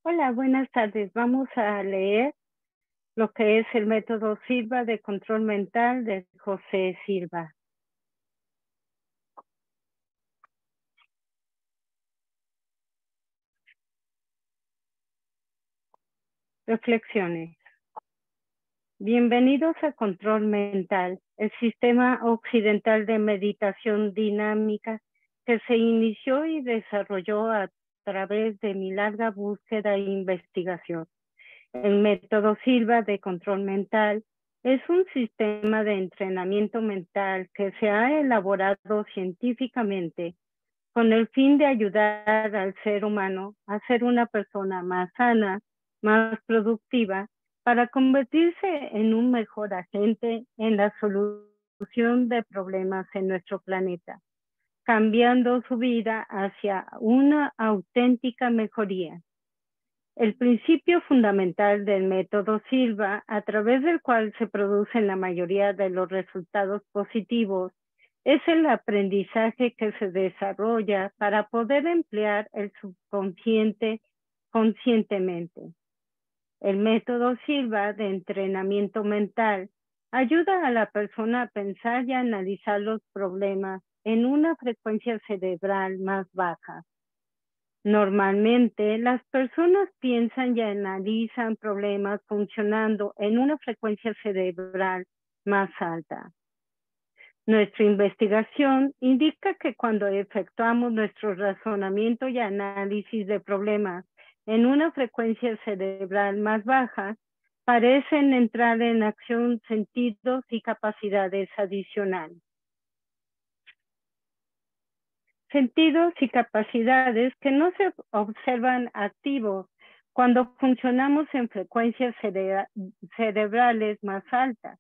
Hola, buenas tardes. Vamos a leer lo que es el método Silva de control mental de José Silva. Reflexiones. Bienvenidos a Control Mental, el sistema occidental de meditación dinámica que se inició y desarrolló a través de mi larga búsqueda e investigación. El método Silva de control mental es un sistema de entrenamiento mental que se ha elaborado científicamente con el fin de ayudar al ser humano a ser una persona más sana, más productiva, para convertirse en un mejor agente en la solución de problemas en nuestro planeta, cambiando su vida hacia una auténtica mejoría. El principio fundamental del método Silva, a través del cual se producen la mayoría de los resultados positivos, es el aprendizaje que se desarrolla para poder emplear el subconsciente conscientemente. El método Silva de entrenamiento mental ayuda a la persona a pensar y analizar los problemas en una frecuencia cerebral más baja. Normalmente, las personas piensan y analizan problemas funcionando en una frecuencia cerebral más alta. Nuestra investigación indica que cuando efectuamos nuestro razonamiento y análisis de problemas en una frecuencia cerebral más baja, parecen entrar en acción sentidos y capacidades adicionales. Sentidos y capacidades que no se observan activos cuando funcionamos en frecuencias cerebrales más altas.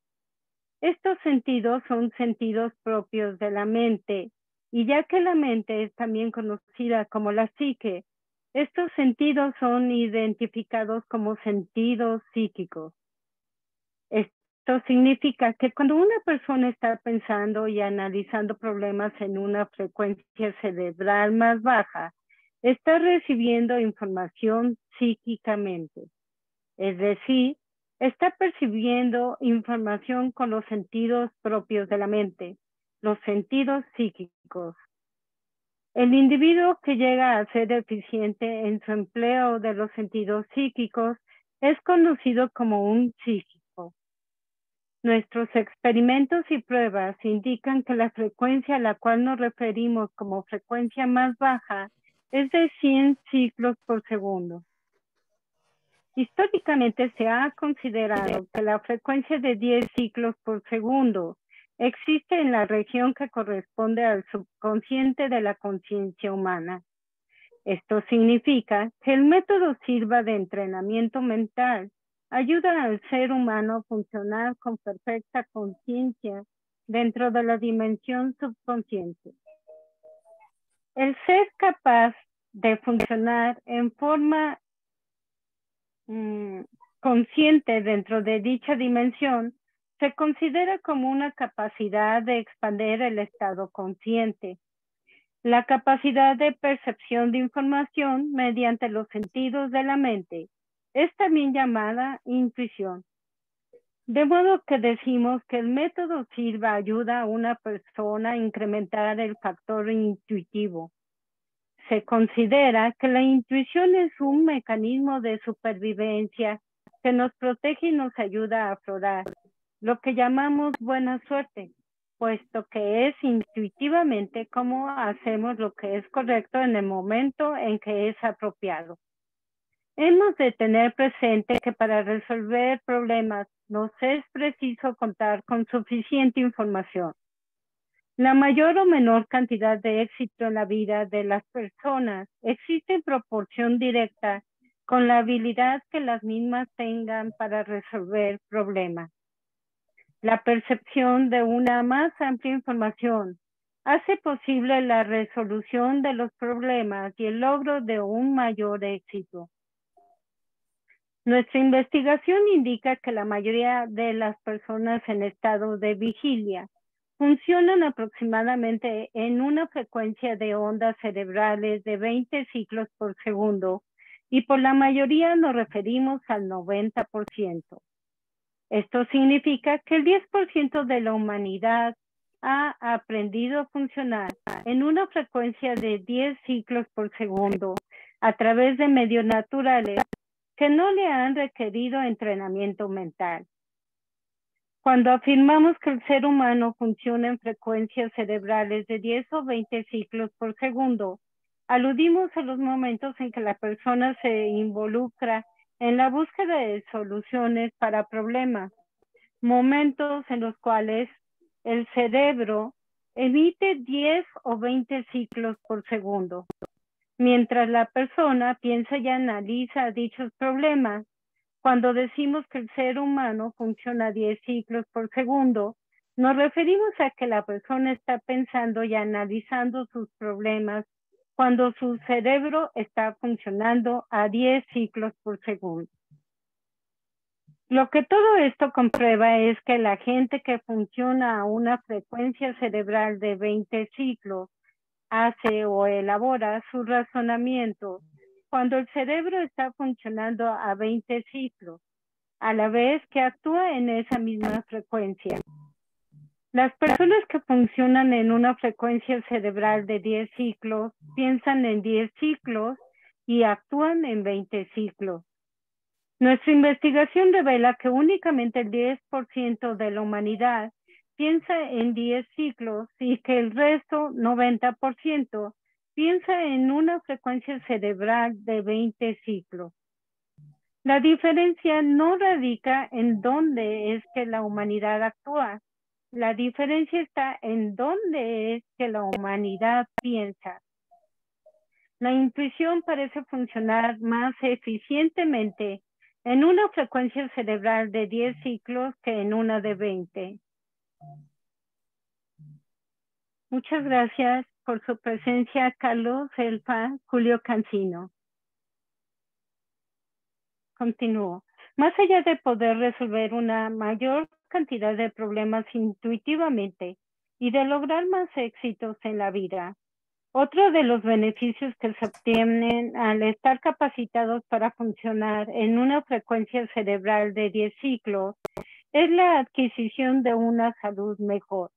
Estos sentidos son sentidos propios de la mente, y ya que la mente es también conocida como la psique, estos sentidos son identificados como sentidos psíquicos. Esto significa que cuando una persona está pensando y analizando problemas en una frecuencia cerebral más baja, está recibiendo información psíquicamente. Es decir, está percibiendo información con los sentidos propios de la mente, los sentidos psíquicos. El individuo que llega a ser eficiente en su empleo de los sentidos psíquicos es conocido como un psíquico. Nuestros experimentos y pruebas indican que la frecuencia a la cual nos referimos como frecuencia más baja es de 100 ciclos por segundo. Históricamente se ha considerado que la frecuencia de 10 ciclos por segundo existe en la región que corresponde al subconsciente de la conciencia humana. Esto significa que el método Silva de entrenamiento mental ayuda al ser humano a funcionar con perfecta conciencia dentro de la dimensión subconsciente. El ser capaz de funcionar en forma consciente dentro de dicha dimensión se considera como una capacidad de expandir el estado consciente. La capacidad de percepción de información mediante los sentidos de la mente es también llamada intuición. De modo que decimos que el método Silva ayuda a una persona a incrementar el factor intuitivo. Se considera que la intuición es un mecanismo de supervivencia que nos protege y nos ayuda a aflorar lo que llamamos buena suerte, puesto que es intuitivamente como hacemos lo que es correcto en el momento en que es apropiado. Hemos de tener presente que para resolver problemas nos es preciso contar con suficiente información. La mayor o menor cantidad de éxito en la vida de las personas existe en proporción directa con la habilidad que las mismas tengan para resolver problemas. La percepción de una más amplia información hace posible la resolución de los problemas y el logro de un mayor éxito. Nuestra investigación indica que la mayoría de las personas en estado de vigilia funcionan aproximadamente en una frecuencia de ondas cerebrales de 20 ciclos por segundo y por la mayoría nos referimos al 90%. Esto significa que el 10% de la humanidad ha aprendido a funcionar en una frecuencia de 10 ciclos por segundo a través de medios naturales que no le han requerido entrenamiento mental. Cuando afirmamos que el ser humano funciona en frecuencias cerebrales de 10 o 20 ciclos por segundo, aludimos a los momentos en que la persona se involucra en la búsqueda de soluciones para problemas, momentos en los cuales el cerebro emite 10 o 20 ciclos por segundo. Mientras la persona piensa y analiza dichos problemas, cuando decimos que el ser humano funciona a 10 ciclos por segundo, nos referimos a que la persona está pensando y analizando sus problemas cuando su cerebro está funcionando a 10 ciclos por segundo. Lo que todo esto comprueba es que la gente que funciona a una frecuencia cerebral de 20 ciclos hace o elabora su razonamiento cuando el cerebro está funcionando a 20 ciclos, a la vez que actúa en esa misma frecuencia. Las personas que funcionan en una frecuencia cerebral de 10 ciclos piensan en 10 ciclos y actúan en 20 ciclos. Nuestra investigación revela que únicamente el 10% de la humanidad piensa en 10 ciclos y que el resto, 90%, piensa en una frecuencia cerebral de 20 ciclos. La diferencia no radica en dónde es que la humanidad actúa. La diferencia está en dónde es que la humanidad piensa. La intuición parece funcionar más eficientemente en una frecuencia cerebral de 10 ciclos que en una de 20. Muchas gracias por su presencia, Carlos Elfa, Julio Cancino. Continúo. Más allá de poder resolver una mayor cantidad de problemas intuitivamente y de lograr más éxitos en la vida, otro de los beneficios que se obtienen al estar capacitados para funcionar en una frecuencia cerebral de 10 ciclos es la adquisición de una salud mejor.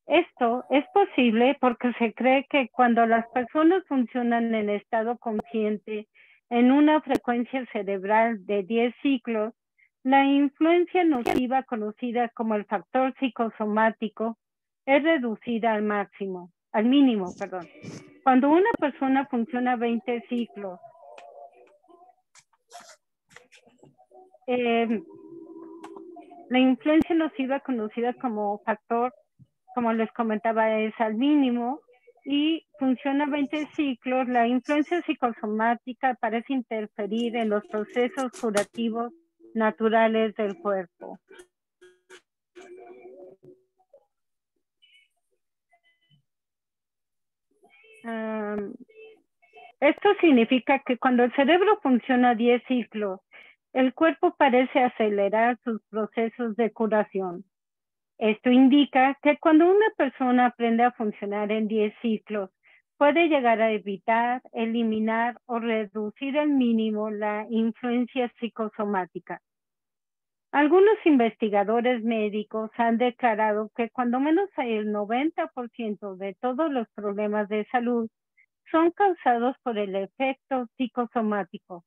Esto es posible porque se cree que cuando las personas funcionan en estado consciente en una frecuencia cerebral de 10 ciclos, la influencia nociva conocida como el factor psicosomático es reducida al mínimo. Cuando una persona funciona 20 ciclos, la influencia nociva conocida como factor, como les comentaba, es al mínimo y funciona 20 ciclos. La influencia psicosomática parece interferir en los procesos curativos naturales del cuerpo. Esto significa que cuando el cerebro funciona 10 ciclos, el cuerpo parece acelerar sus procesos de curación. Esto indica que cuando una persona aprende a funcionar en 10 ciclos, puede llegar a evitar, eliminar o reducir al mínimo la influencia psicosomática. Algunos investigadores médicos han declarado que cuando menos el 90% de todos los problemas de salud son causados por el efecto psicosomático.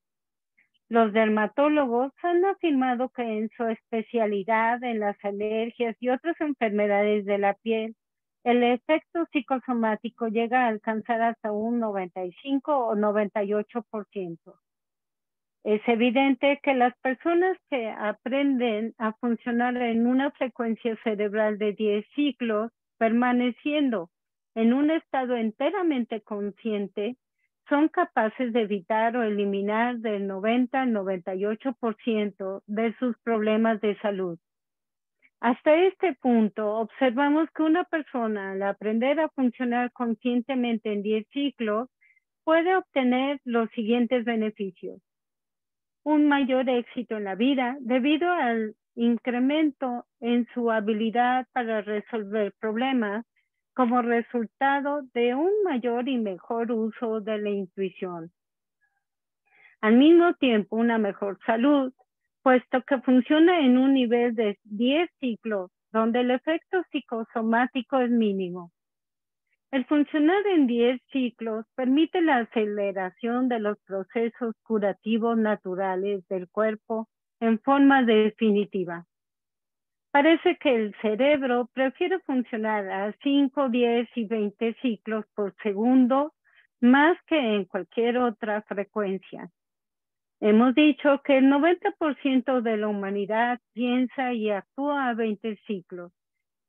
Los dermatólogos han afirmado que en su especialidad en las alergias y otras enfermedades de la piel, el efecto psicosomático llega a alcanzar hasta un 95 o 98%. Es evidente que las personas que aprenden a funcionar en una frecuencia cerebral de 10 ciclos, permaneciendo en un estado enteramente consciente, son capaces de evitar o eliminar del 90 al 98% de sus problemas de salud. Hasta este punto, observamos que una persona, al aprender a funcionar conscientemente en 10 ciclos, puede obtener los siguientes beneficios. Un mayor éxito en la vida debido al incremento en su habilidad para resolver problemas como resultado de un mayor y mejor uso de la intuición. Al mismo tiempo, una mejor salud, puesto que funciona en un nivel de 10 ciclos, donde el efecto psicosomático es mínimo. El funcionar en 10 ciclos permite la aceleración de los procesos curativos naturales del cuerpo en forma definitiva. Parece que el cerebro prefiere funcionar a 5, 10 y 20 ciclos por segundo más que en cualquier otra frecuencia. Hemos dicho que el 90% de la humanidad piensa y actúa a 20 ciclos.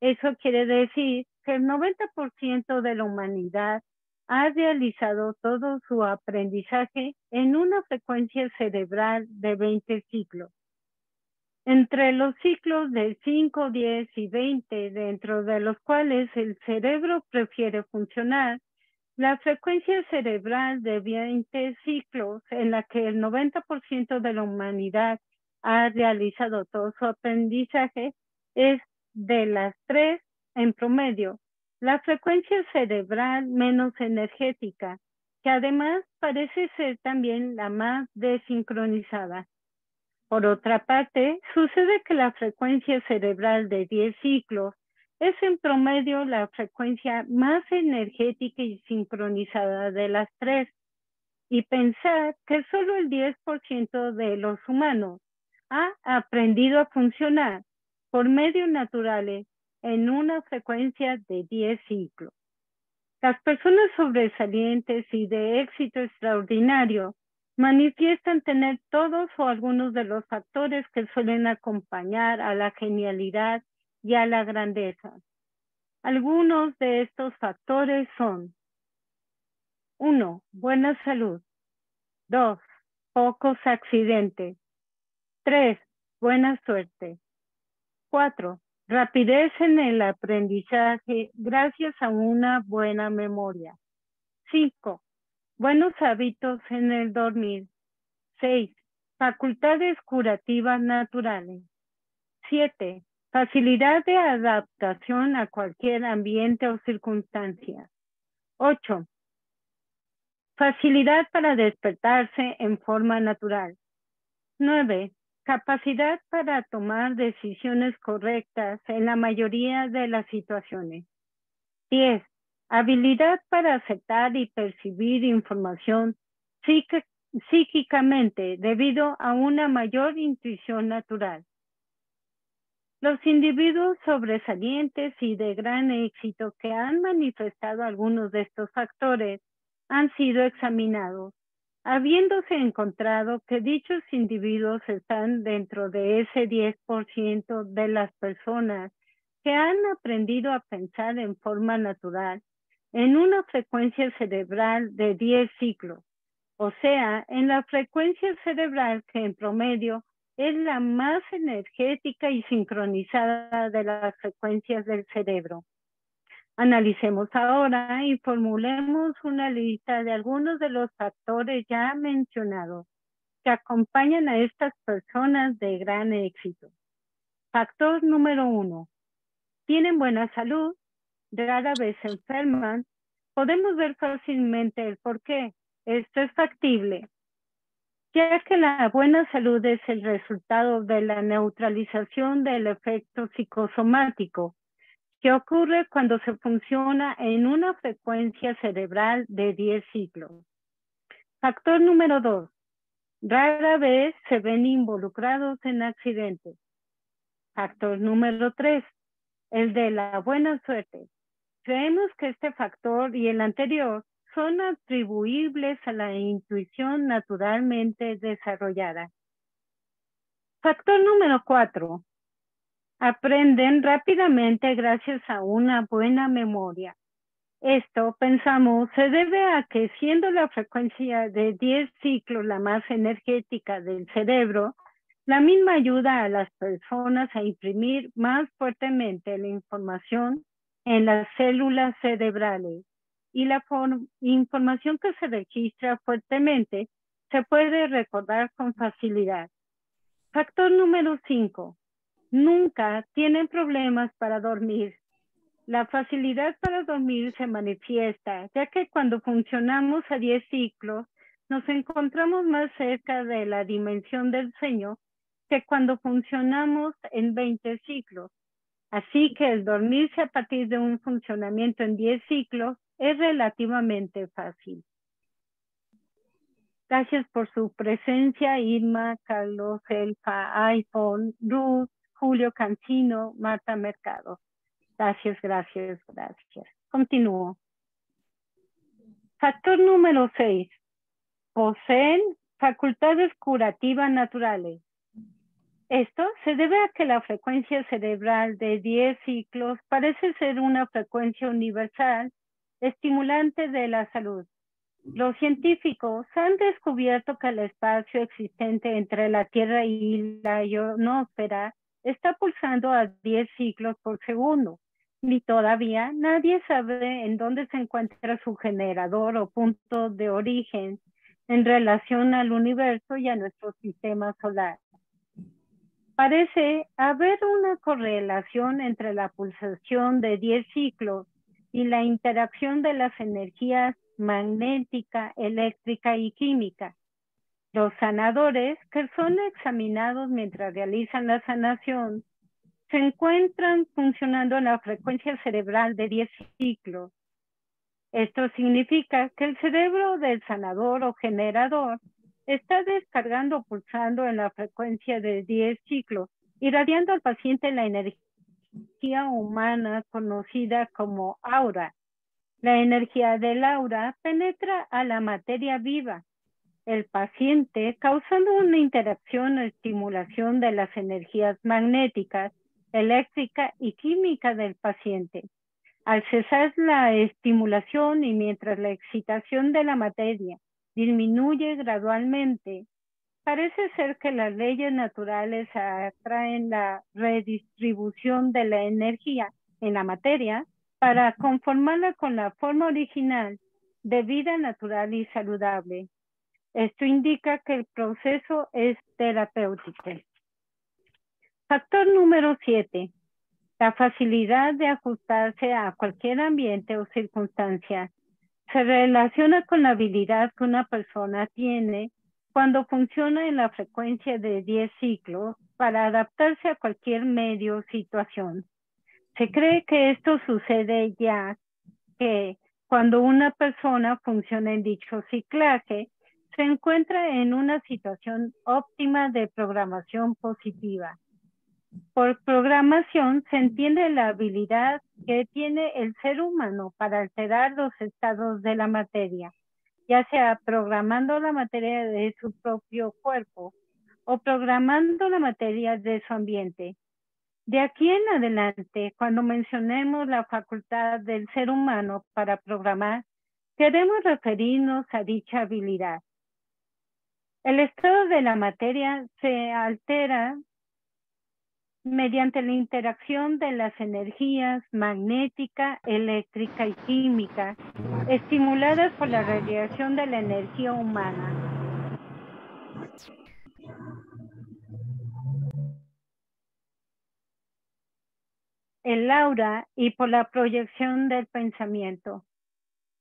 Eso quiere decir que el 90% de la humanidad ha realizado todo su aprendizaje en una frecuencia cerebral de 20 ciclos. Entre los ciclos de 5, 10 y 20, dentro de los cuales el cerebro prefiere funcionar, la frecuencia cerebral de 20 ciclos en la que el 90% de la humanidad ha realizado todo su aprendizaje es de las 3 en promedio, la frecuencia cerebral menos energética, que además parece ser también la más desincronizada. Por otra parte, sucede que la frecuencia cerebral de 10 ciclos es en promedio la frecuencia más energética y sincronizada de las 3. Y pensar que solo el 10% de los humanos ha aprendido a funcionar por medios naturales en una frecuencia de 10 ciclos. Las personas sobresalientes y de éxito extraordinario manifiestan tener todos o algunos de los factores que suelen acompañar a la genialidad y a la grandeza. Algunos de estos factores son: 1. Buena salud. 2. Pocos accidentes. 3. Buena suerte. 4. Rapidez en el aprendizaje gracias a una buena memoria. 5. Buenos hábitos en el dormir. 6. Facultades curativas naturales. 7. Facilidad de adaptación a cualquier ambiente o circunstancia. 8. Facilidad para despertarse en forma natural. 9. Capacidad para tomar decisiones correctas en la mayoría de las situaciones. 10. Habilidad para aceptar y percibir información psíquicamente debido a una mayor intuición natural. Los individuos sobresalientes y de gran éxito que han manifestado algunos de estos factores han sido examinados, habiéndose encontrado que dichos individuos están dentro de ese 10% de las personas que han aprendido a pensar en forma natural en una frecuencia cerebral de 10 ciclos, o sea, en la frecuencia cerebral que en promedio es la más energética y sincronizada de las frecuencias del cerebro. Analicemos ahora y formulemos una lista de algunos de los factores ya mencionados que acompañan a estas personas de gran éxito. Factor número 1. Tienen buena salud, rara vez se enferman. Podemos ver fácilmente el por qué. Esto es factible, ya que la buena salud es el resultado de la neutralización del efecto psicosomático, que ocurre cuando se funciona en una frecuencia cerebral de 10 ciclos. Factor número 2. Rara vez se ven involucrados en accidentes. Factor número 3. El de la buena suerte. Creemos que este factor y el anterior son atribuibles a la intuición naturalmente desarrollada. Factor número 4. Aprenden rápidamente gracias a una buena memoria. Esto, pensamos, se debe a que siendo la frecuencia de 10 ciclos la más energética del cerebro, la misma ayuda a las personas a imprimir más fuertemente la información en las células cerebrales, y la información que se registra fuertemente se puede recordar con facilidad. Factor número 5. Nunca tienen problemas para dormir. La facilidad para dormir se manifiesta, ya que cuando funcionamos a 10 ciclos, Nos encontramos más cerca de la dimensión del sueño que cuando funcionamos en 20 ciclos. Así que el dormirse a partir de un funcionamiento en 10 ciclos es relativamente fácil. Gracias por su presencia, Irma, Carlos, Elfa, iPhone, Ruth, Julio Cancino, Marta Mercado. Gracias, gracias, gracias. Continúo. Factor número 6. Poseen facultades curativas naturales. Esto se debe a que la frecuencia cerebral de 10 ciclos parece ser una frecuencia universal estimulante de la salud. Los científicos han descubierto que el espacio existente entre la Tierra y la ionosfera está pulsando a 10 ciclos por segundo. Y todavía nadie sabe en dónde se encuentra su generador o punto de origen en relación al universo y a nuestro sistema solar. Parece haber una correlación entre la pulsación de 10 ciclos y la interacción de las energías magnética, eléctrica y química. Los sanadores que son examinados mientras realizan la sanación se encuentran funcionando en la frecuencia cerebral de 10 ciclos. Esto significa que el cerebro del sanador o generador está descargando o pulsando en la frecuencia de 10 ciclos, irradiando al paciente la energía humana conocida como aura. La energía del aura penetra a la materia viva, el paciente, causando una interacción o estimulación de las energías magnéticas, eléctrica y química del paciente. Al cesar la estimulación y mientras la excitación de la materia disminuye gradualmente, parece ser que las leyes naturales atraen la redistribución de la energía en la materia para conformarla con la forma original de vida natural y saludable. Esto indica que el proceso es terapéutico. Factor número 7. La facilidad de ajustarse a cualquier ambiente o circunstancia se relaciona con la habilidad que una persona tiene cuando funciona en la frecuencia de 10 ciclos para adaptarse a cualquier medio o situación. Se cree que esto sucede ya que cuando una persona funciona en dicho ciclaje, se encuentra en una situación óptima de programación positiva. Por programación se entiende la habilidad que tiene el ser humano para alterar los estados de la materia, ya sea programando la materia de su propio cuerpo o programando la materia de su ambiente. De aquí en adelante, cuando mencionemos la facultad del ser humano para programar, queremos referirnos a dicha habilidad. El estado de la materia se altera mediante la interacción de las energías magnética, eléctrica y química, estimuladas por la radiación de la energía humana. El aura y por la proyección del pensamiento.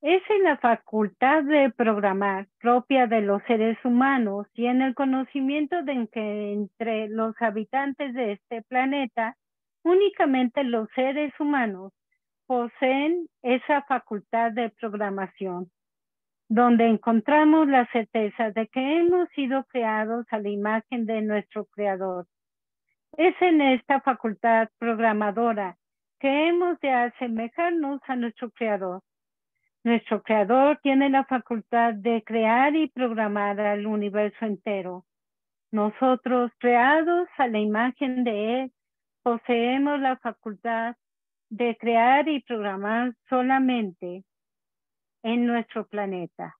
Esa es la facultad de programar propia de los seres humanos y en el conocimiento de que entre los habitantes de este planeta, únicamente los seres humanos poseen esa facultad de programación, donde encontramos la certeza de que hemos sido creados a la imagen de nuestro Creador. Es en esta facultad programadora que hemos de asemejarnos a nuestro Creador. Nuestro Creador tiene la facultad de crear y programar al universo entero. Nosotros, creados a la imagen de Él, poseemos la facultad de crear y programar solamente en nuestro planeta.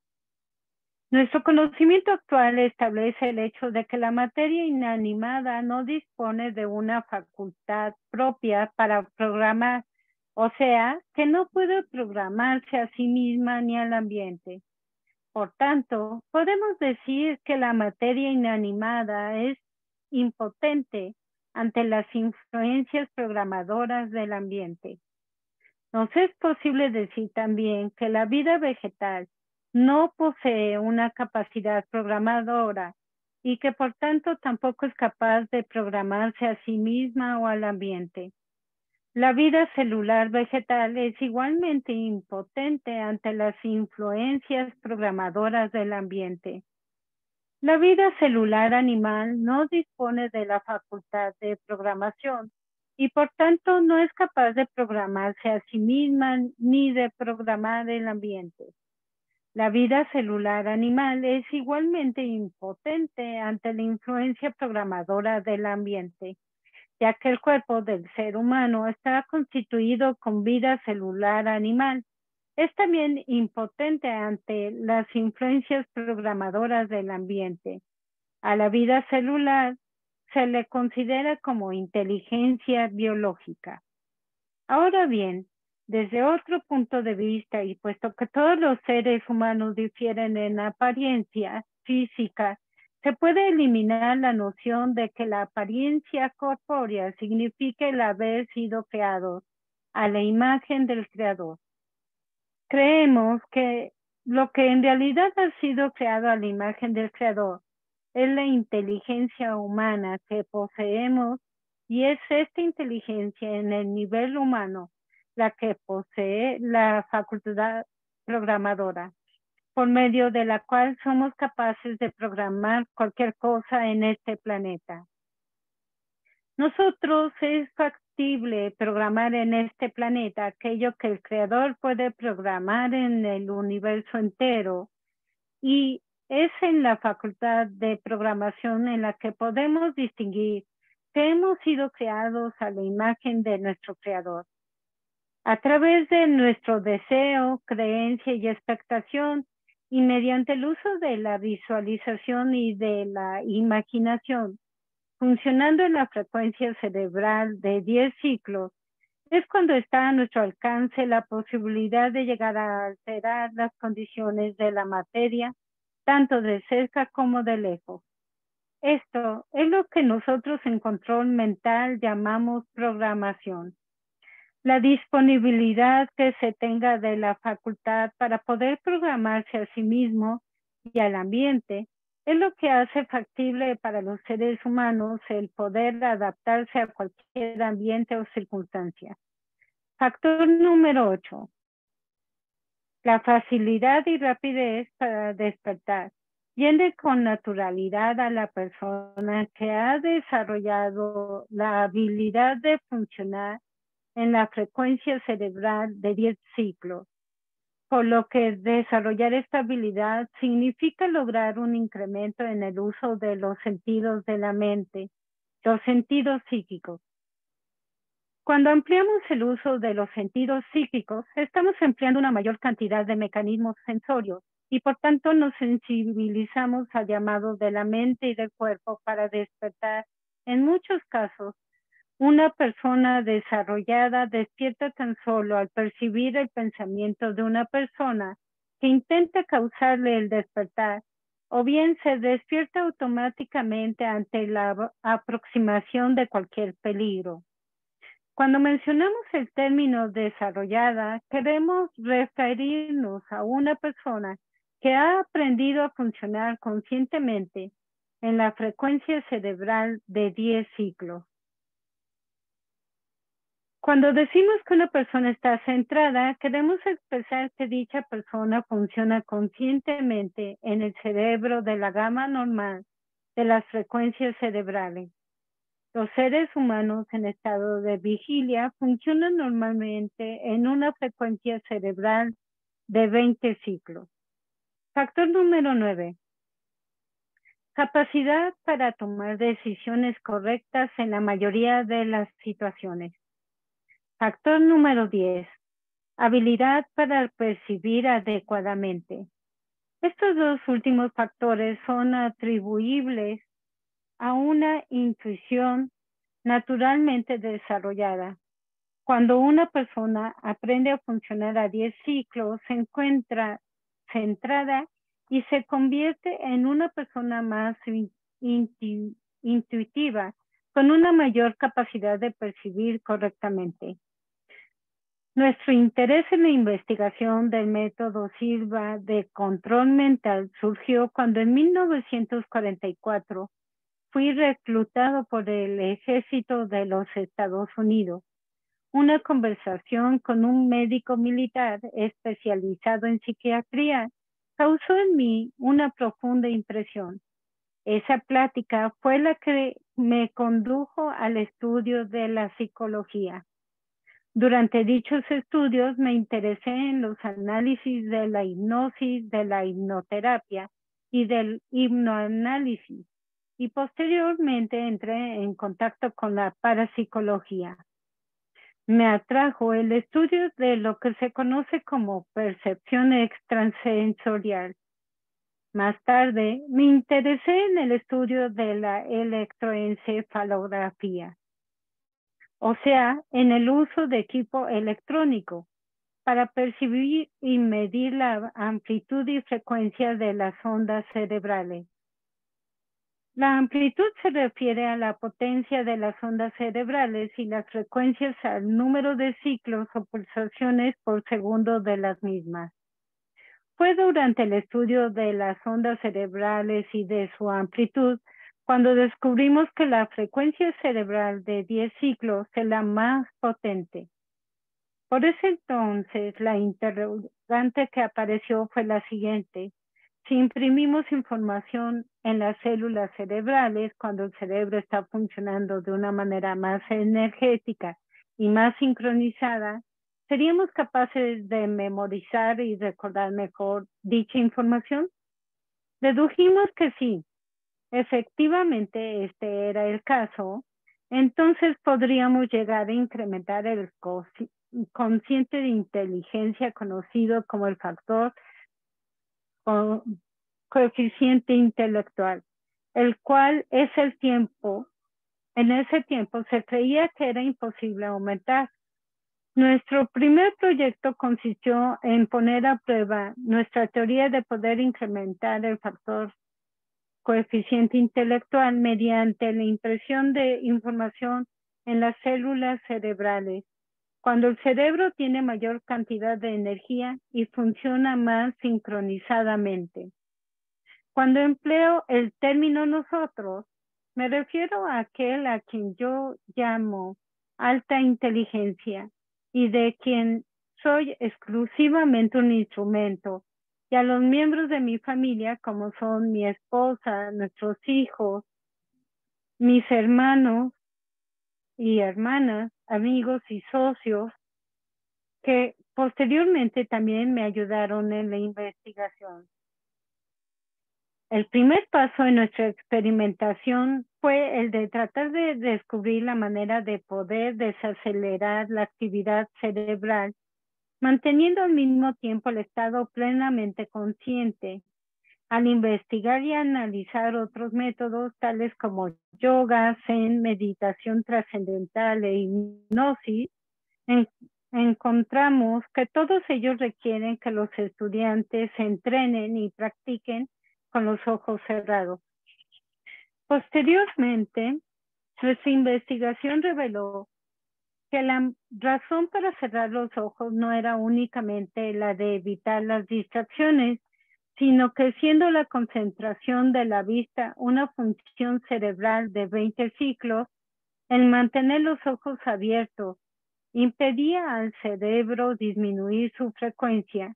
Nuestro conocimiento actual establece el hecho de que la materia inanimada no dispone de una facultad propia para programar, o sea, que no puede programarse a sí misma ni al ambiente. Por tanto, podemos decir que la materia inanimada es impotente ante las influencias programadoras del ambiente. Nos es posible decir también que la vida vegetal no posee una capacidad programadora y que por tanto tampoco es capaz de programarse a sí misma o al ambiente. La vida celular vegetal es igualmente impotente ante las influencias programadoras del ambiente. La vida celular animal no dispone de la facultad de programación y por tanto no es capaz de programarse a sí misma ni de programar el ambiente. La vida celular animal es igualmente impotente ante la influencia programadora del ambiente, ya que el cuerpo del ser humano está constituido con vida celular animal. Es también impotente ante las influencias programadoras del ambiente. A la vida celular se le considera como inteligencia biológica. Ahora bien, desde otro punto de vista, y puesto que todos los seres humanos difieren en apariencia física, se puede eliminar la noción de que la apariencia corpórea significa el haber sido creado a la imagen del creador. Creemos que lo que en realidad ha sido creado a la imagen del creador es la inteligencia humana que poseemos y es esta inteligencia en el nivel humano la que posee la facultad programadora, por medio de la cual somos capaces de programar cualquier cosa en este planeta. Nosotros es factible programar en este planeta aquello que el creador puede programar en el universo entero y es en la facultad de programación en la que podemos distinguir que hemos sido creados a la imagen de nuestro creador. A través de nuestro deseo, creencia y expectación y mediante el uso de la visualización y de la imaginación, funcionando en la frecuencia cerebral de 10 ciclos, es cuando está a nuestro alcance la posibilidad de llegar a alterar las condiciones de la materia, tanto de cerca como de lejos. Esto es lo que nosotros en control mental llamamos programación. La disponibilidad que se tenga de la facultad para poder programarse a sí mismo y al ambiente es lo que hace factible para los seres humanos el poder adaptarse a cualquier ambiente o circunstancia. Factor número 8. La facilidad y rapidez para despertar. Viene con naturalidad a la persona que ha desarrollado la habilidad de funcionar en la frecuencia cerebral de 10 ciclos, por lo que desarrollar esta habilidad significa lograr un incremento en el uso de los sentidos de la mente, los sentidos psíquicos. Cuando ampliamos el uso de los sentidos psíquicos, estamos empleando una mayor cantidad de mecanismos sensorios y por tanto nos sensibilizamos al llamado de la mente y del cuerpo para despertar. En muchos casos, una persona desarrollada despierta tan solo al percibir el pensamiento de una persona que intenta causarle el despertar, o bien se despierta automáticamente ante la aproximación de cualquier peligro. Cuando mencionamos el término desarrollada, queremos referirnos a una persona que ha aprendido a funcionar conscientemente en la frecuencia cerebral de 10 ciclos. Cuando decimos que una persona está centrada, queremos expresar que dicha persona funciona conscientemente en el cerebro de la gama normal de las frecuencias cerebrales. Los seres humanos en estado de vigilia funcionan normalmente en una frecuencia cerebral de 20 ciclos. Factor número 9. Capacidad para tomar decisiones correctas en la mayoría de las situaciones. Factor número 10. Habilidad para percibir adecuadamente. Estos dos últimos factores son atribuibles a una intuición naturalmente desarrollada. Cuando una persona aprende a funcionar a 10 ciclos, se encuentra centrada y se convierte en una persona más intuitiva, con una mayor capacidad de percibir correctamente. Nuestro interés en la investigación del método Silva de control mental surgió cuando en 1944 fui reclutado por el ejército de los Estados Unidos. Una conversación con un médico militar especializado en psiquiatría causó en mí una profunda impresión. Esa plática fue la que me condujo al estudio de la psicología. Durante dichos estudios me interesé en los análisis de la hipnosis, de la hipnoterapia y del hipnoanálisis, y posteriormente entré en contacto con la parapsicología. Me atrajo el estudio de lo que se conoce como percepción extrasensorial. Más tarde, me interesé en el estudio de la electroencefalografía, o sea, en el uso de equipo electrónico para percibir y medir la amplitud y frecuencia de las ondas cerebrales. La amplitud se refiere a la potencia de las ondas cerebrales y las frecuencias al número de ciclos o pulsaciones por segundo de las mismas. Fue durante el estudio de las ondas cerebrales y de su amplitud cuando descubrimos que la frecuencia cerebral de 10 ciclos es la más potente. Por ese entonces, la interrogante que apareció fue la siguiente. Si imprimimos información en las células cerebrales cuando el cerebro está funcionando de una manera más energética y más sincronizada, ¿seríamos capaces de memorizar y recordar mejor dicha información? Dedujimos que sí. Efectivamente, este era el caso. Entonces podríamos llegar a incrementar el consciente de inteligencia conocido como el factor o coeficiente intelectual, el cual es el tiempo. En ese tiempo se creía que era imposible aumentar. Nuestro primer proyecto consistió en poner a prueba nuestra teoría de poder incrementar el factor coeficiente intelectual mediante la impresión de información en las células cerebrales. Cuando el cerebro tiene mayor cantidad de energía y funciona más sincronizadamente. Cuando empleo el término nosotros, me refiero a aquel a quien yo llamo alta inteligencia y de quien soy exclusivamente un instrumento, y a los miembros de mi familia como son mi esposa, nuestros hijos, mis hermanos y hermanas, amigos y socios, que posteriormente también me ayudaron en la investigación. El primer paso en nuestra experimentación fue el de tratar de descubrir la manera de poder desacelerar la actividad cerebral, manteniendo al mismo tiempo el estado plenamente consciente. Al investigar y analizar otros métodos tales como yoga, zen, meditación trascendental e hipnosis, encontramos que todos ellos requieren que los estudiantes se entrenen y practiquen con los ojos cerrados. Posteriormente, nuestra investigación reveló que la razón para cerrar los ojos no era únicamente la de evitar las distracciones, sino que siendo la concentración de la vista una función cerebral de 20 ciclos, el mantener los ojos abiertos impedía al cerebro disminuir su frecuencia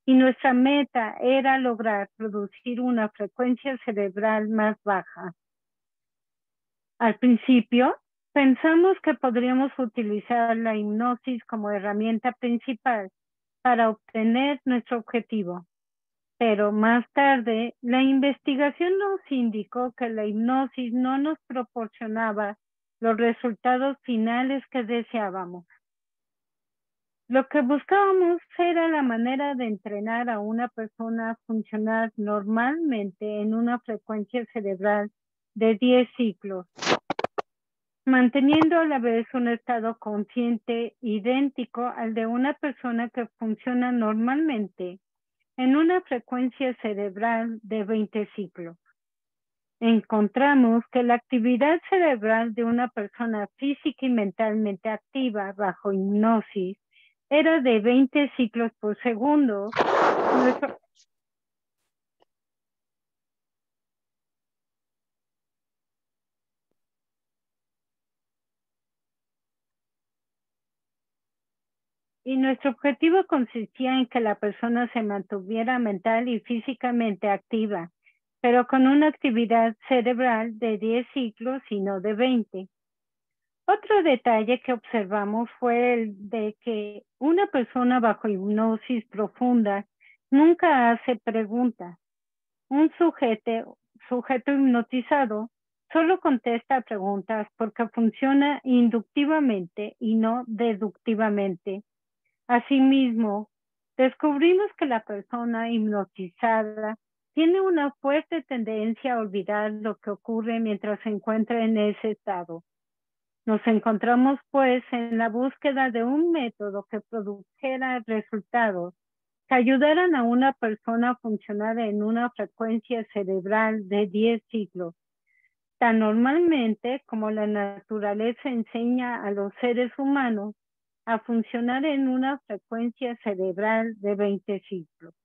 y nuestra meta era lograr producir una frecuencia cerebral más baja. Al principio, pensamos que podríamos utilizar la hipnosis como herramienta principal para obtener nuestro objetivo. Pero más tarde, la investigación nos indicó que la hipnosis no nos proporcionaba los resultados finales que deseábamos. Lo que buscábamos era la manera de entrenar a una persona a funcionar normalmente en una frecuencia cerebral de 10 ciclos, manteniendo a la vez un estado consciente idéntico al de una persona que funciona normalmente en una frecuencia cerebral de 20 ciclos. Encontramos que la actividad cerebral de una persona física y mentalmente activa bajo hipnosis era de 20 ciclos por segundo. Y nuestro objetivo consistía en que la persona se mantuviera mental y físicamente activa, pero con una actividad cerebral de 10 ciclos y no de 20. Otro detalle que observamos fue el de que una persona bajo hipnosis profunda nunca hace preguntas. Un sujeto hipnotizado solo contesta preguntas porque funciona inductivamente y no deductivamente. Asimismo, descubrimos que la persona hipnotizada tiene una fuerte tendencia a olvidar lo que ocurre mientras se encuentra en ese estado. Nos encontramos, pues, en la búsqueda de un método que produjera resultados que ayudaran a una persona a funcionar en una frecuencia cerebral de 10 ciclos, tan normalmente como la naturaleza enseña a los seres humanos a funcionar en una frecuencia cerebral de 20 ciclos.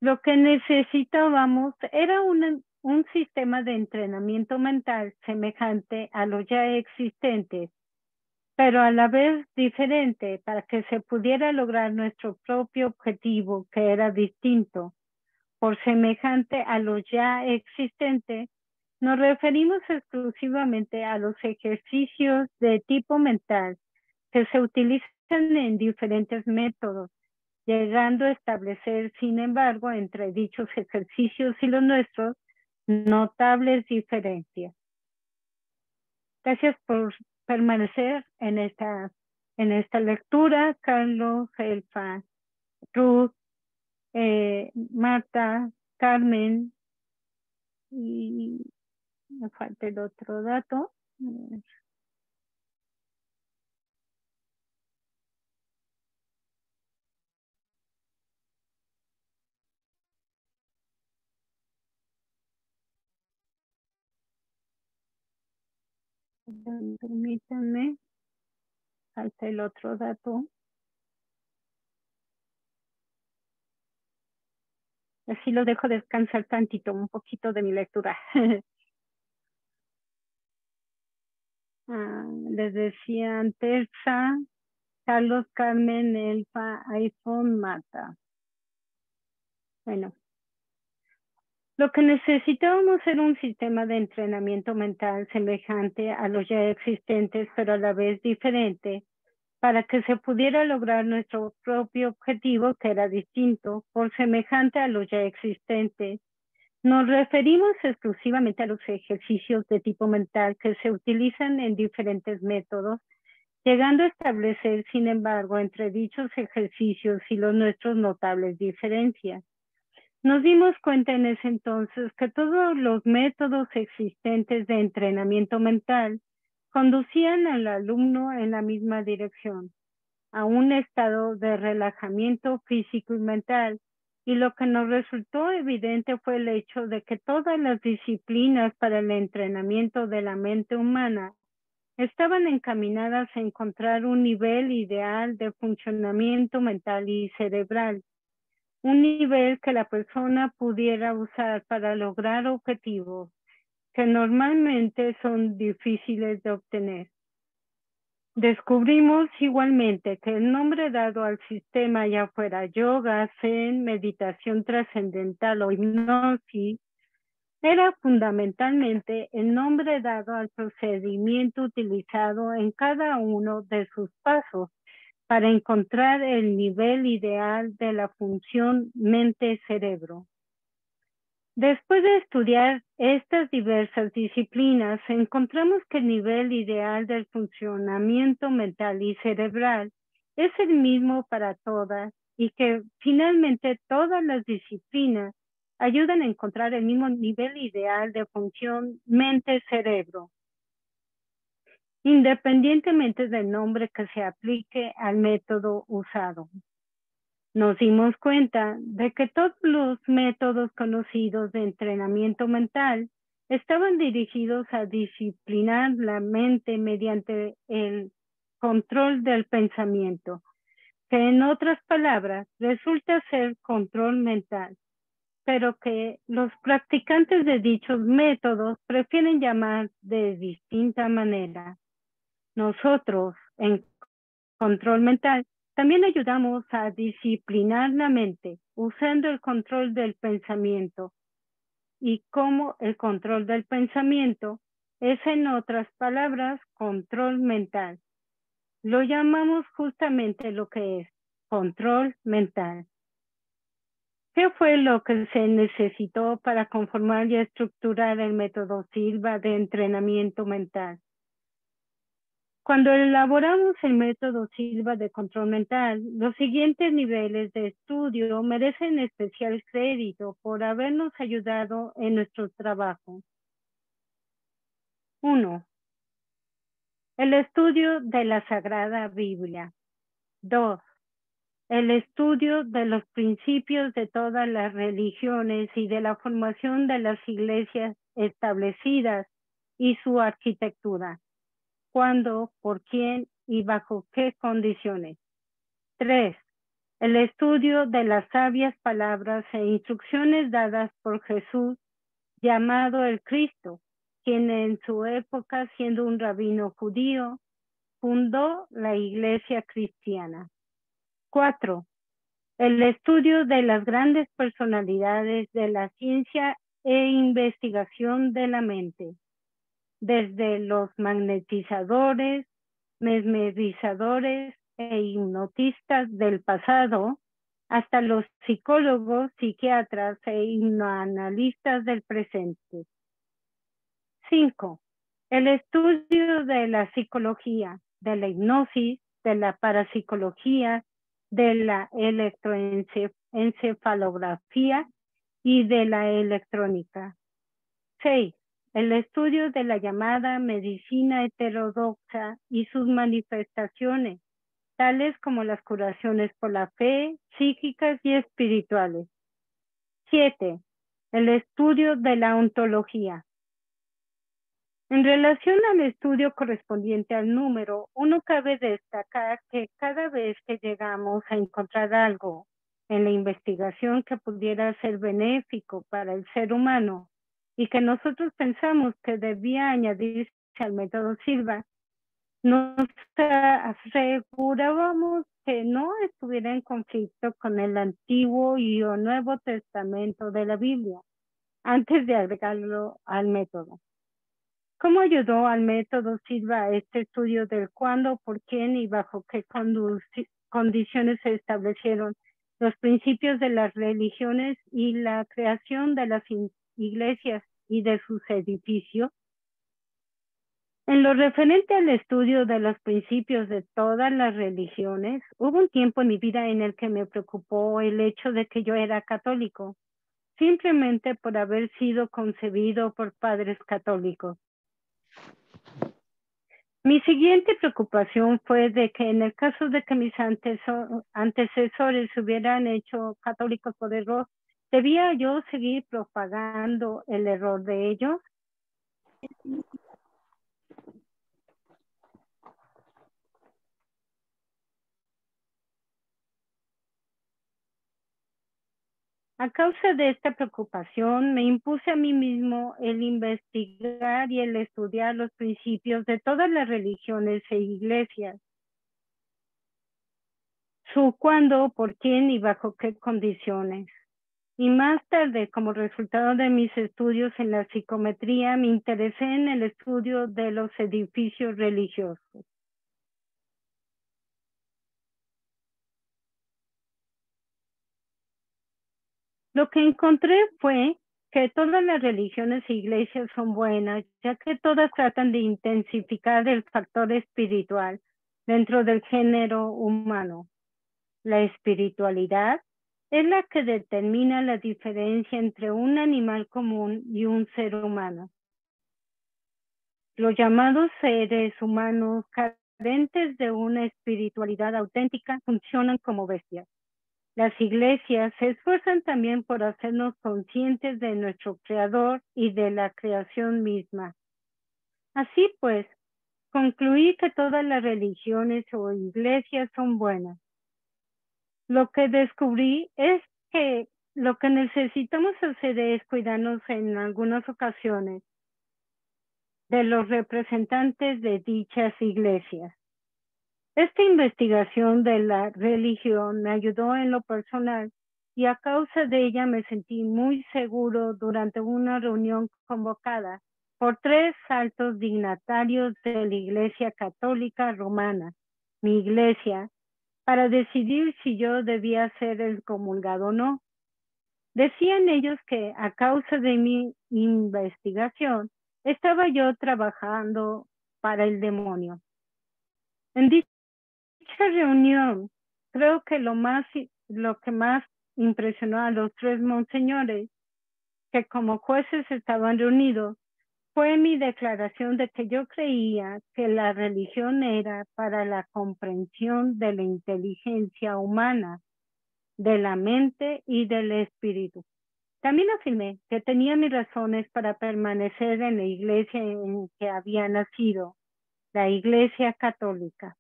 Lo que necesitábamos era un sistema de entrenamiento mental semejante a los ya existentes, pero a la vez diferente para que se pudiera lograr nuestro propio objetivo, que era distinto. Por semejante a lo ya existente, nos referimos exclusivamente a los ejercicios de tipo mental que se utilizan en diferentes métodos, llegando a establecer, sin embargo, entre dichos ejercicios y los nuestros, notables diferencias. Gracias por permanecer en esta lectura, Carlos, Elfa, Ruth, Marta, Carmen, y me falta el otro dato. Permítanme, falta el otro dato. Así lo dejo descansar tantito, un poquito de mi lectura. Les decía antes, Carlos, Carmen, Elfa, iPhone, Mata. Bueno, lo que necesitábamos era un sistema de entrenamiento mental semejante a los ya existentes, pero a la vez diferente, para que se pudiera lograr nuestro propio objetivo, que era distinto, por semejante a los ya existentes. Nos referimos exclusivamente a los ejercicios de tipo mental que se utilizan en diferentes métodos, llegando a establecer, sin embargo, entre dichos ejercicios y los nuestros notables diferencias. Nos dimos cuenta en ese entonces que todos los métodos existentes de entrenamiento mental conducían al alumno en la misma dirección, a un estado de relajamiento físico y mental, y lo que nos resultó evidente fue el hecho de que todas las disciplinas para el entrenamiento de la mente humana estaban encaminadas a encontrar un nivel ideal de funcionamiento mental y cerebral, un nivel que la persona pudiera usar para lograr objetivos que normalmente son difíciles de obtener. Descubrimos igualmente que el nombre dado al sistema, ya fuera yoga, zen, meditación trascendental o hipnosis, era fundamentalmente el nombre dado al procedimiento utilizado en cada uno de sus pasos para encontrar el nivel ideal de la función mente-cerebro. Después de estudiar estas diversas disciplinas, encontramos que el nivel ideal del funcionamiento mental y cerebral es el mismo para todas y que finalmente todas las disciplinas ayudan a encontrar el mismo nivel ideal de función mente-cerebro, independientemente del nombre que se aplique al método usado. Nos dimos cuenta de que todos los métodos conocidos de entrenamiento mental estaban dirigidos a disciplinar la mente mediante el control del pensamiento, que en otras palabras resulta ser control mental, pero que los practicantes de dichos métodos prefieren llamar de distinta manera. Nosotros, en control mental, también ayudamos a disciplinar la mente usando el control del pensamiento, y cómo el control del pensamiento es, en otras palabras, control mental. Lo llamamos justamente lo que es control mental. ¿Qué fue lo que se necesitó para conformar y estructurar el método Silva de entrenamiento mental? Cuando elaboramos el método Silva de control mental, los siguientes niveles de estudio merecen especial crédito por habernos ayudado en nuestro trabajo. 1. El estudio de la Sagrada Biblia. 2. El estudio de los principios de todas las religiones y de la formación de las iglesias establecidas y su arquitectura. ¿Cuándo, por quién y bajo qué condiciones? 3. El estudio de las sabias palabras e instrucciones dadas por Jesús, llamado el Cristo, quien en su época, siendo un rabino judío, fundó la iglesia cristiana. 4. El estudio de las grandes personalidades de la ciencia e investigación de la mente, desde los magnetizadores, mesmerizadores e hipnotistas del pasado, hasta los psicólogos, psiquiatras e hipnoanalistas del presente. 5. El estudio de la psicología, de la hipnosis, de la parapsicología, de la electroencefalografía y de la electrónica. 6. El estudio de la llamada medicina heterodoxa y sus manifestaciones, tales como las curaciones por la fe, psíquicas y espirituales. 7. El estudio de la ontología. En relación al estudio correspondiente al número, uno cabe destacar que cada vez que llegamos a encontrar algo en la investigación que pudiera ser benéfico para el ser humano y que nosotros pensamos que debía añadirse al método Silva, nos asegurábamos que no estuviera en conflicto con el Antiguo y o Nuevo Testamento de la Biblia antes de agregarlo al método. ¿Cómo ayudó al método Silva a este estudio del cuándo, por quién y bajo qué condiciones se establecieron los principios de las religiones y la creación de las iglesias y de sus edificios? En lo referente al estudio de los principios de todas las religiones, hubo un tiempo en mi vida en el que me preocupó el hecho de que yo era católico, simplemente por haber sido concebido por padres católicos. Mi siguiente preocupación fue de que en el caso de que mis antecesores se hubieran hecho católicos por error, ¿debía yo seguir propagando el error de ellos? A causa de esta preocupación, me impuse a mí mismo el investigar y el estudiar los principios de todas las religiones e iglesias. Su cuándo, por quién y bajo qué condiciones. Y más tarde, como resultado de mis estudios en la psicometría, me interesé en el estudio de los edificios religiosos. Lo que encontré fue que todas las religiones e iglesias son buenas, ya que todas tratan de intensificar el factor espiritual dentro del género humano. La espiritualidad es la que determina la diferencia entre un animal común y un ser humano. Los llamados seres humanos carentes de una espiritualidad auténtica funcionan como bestias. Las iglesias se esfuerzan también por hacernos conscientes de nuestro Creador y de la creación misma. Así pues, concluí que todas las religiones o iglesias son buenas, Lo que descubrí es que lo que necesitamos hacer es cuidarnos en algunas ocasiones de los representantes de dichas iglesias. Esta investigación de la religión me ayudó en lo personal y a causa de ella me sentí muy seguro durante una reunión convocada por 3 altos dignatarios de la Iglesia Católica Romana, mi iglesia, para decidir si yo debía ser excomulgado o no. Decían ellos que a causa de mi investigación estaba yo trabajando para el demonio. En dicha reunión, creo que lo que más impresionó a los 3 monseñores, que como jueces estaban reunidos, fue mi declaración de que yo creía que la religión era para la comprensión de la inteligencia humana, de la mente y del espíritu. También afirmé que tenía mis razones para permanecer en la iglesia en que había nacido, la Iglesia Católica.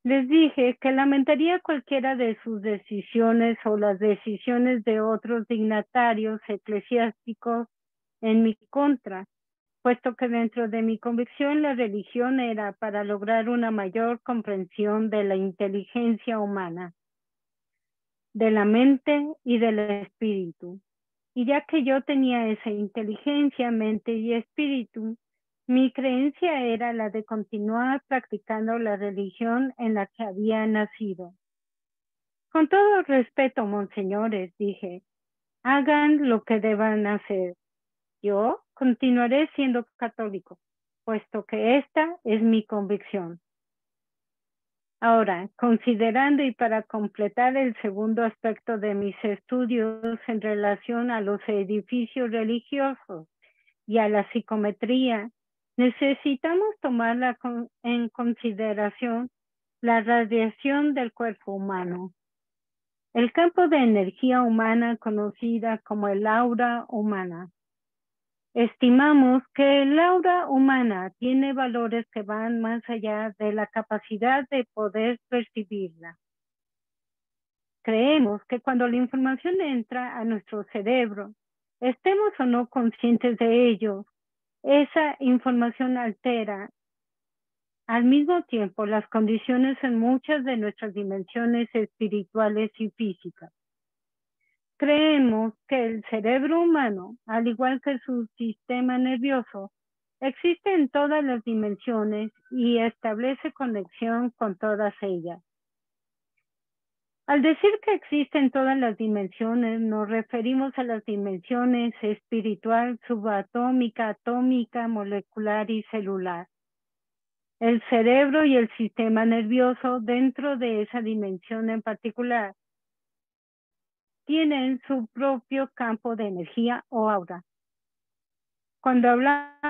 Les dije que lamentaría cualquiera de sus decisiones o las decisiones de otros dignatarios eclesiásticos en mi contra, puesto que dentro de mi convicción la religión era para lograr una mayor comprensión de la inteligencia humana, de la mente y del espíritu. Y ya que yo tenía esa inteligencia, mente y espíritu, mi creencia era la de continuar practicando la religión en la que había nacido. Con todo respeto, monseñores, dije, hagan lo que deban hacer. Yo continuaré siendo católico, puesto que esta es mi convicción. Ahora, considerando y para completar el segundo aspecto de mis estudios en relación a los edificios religiosos y a la psicometría, necesitamos tomar en consideración la radiación del cuerpo humano. El campo de energía humana conocida como el aura humana. Estimamos que el aura humana tiene valores que van más allá de la capacidad de poder percibirla. Creemos que cuando la información entra a nuestro cerebro, estemos o no conscientes de ello, esa información altera al mismo tiempo las condiciones en muchas de nuestras dimensiones espirituales y físicas. Creemos que el cerebro humano, al igual que su sistema nervioso, existe en todas las dimensiones y establece conexión con todas ellas. Al decir que existe en todas las dimensiones, nos referimos a las dimensiones espiritual, subatómica, atómica, molecular y celular. El cerebro y el sistema nervioso dentro de esa dimensión en particular tienen su propio campo de energía o aura. Cuando hablamos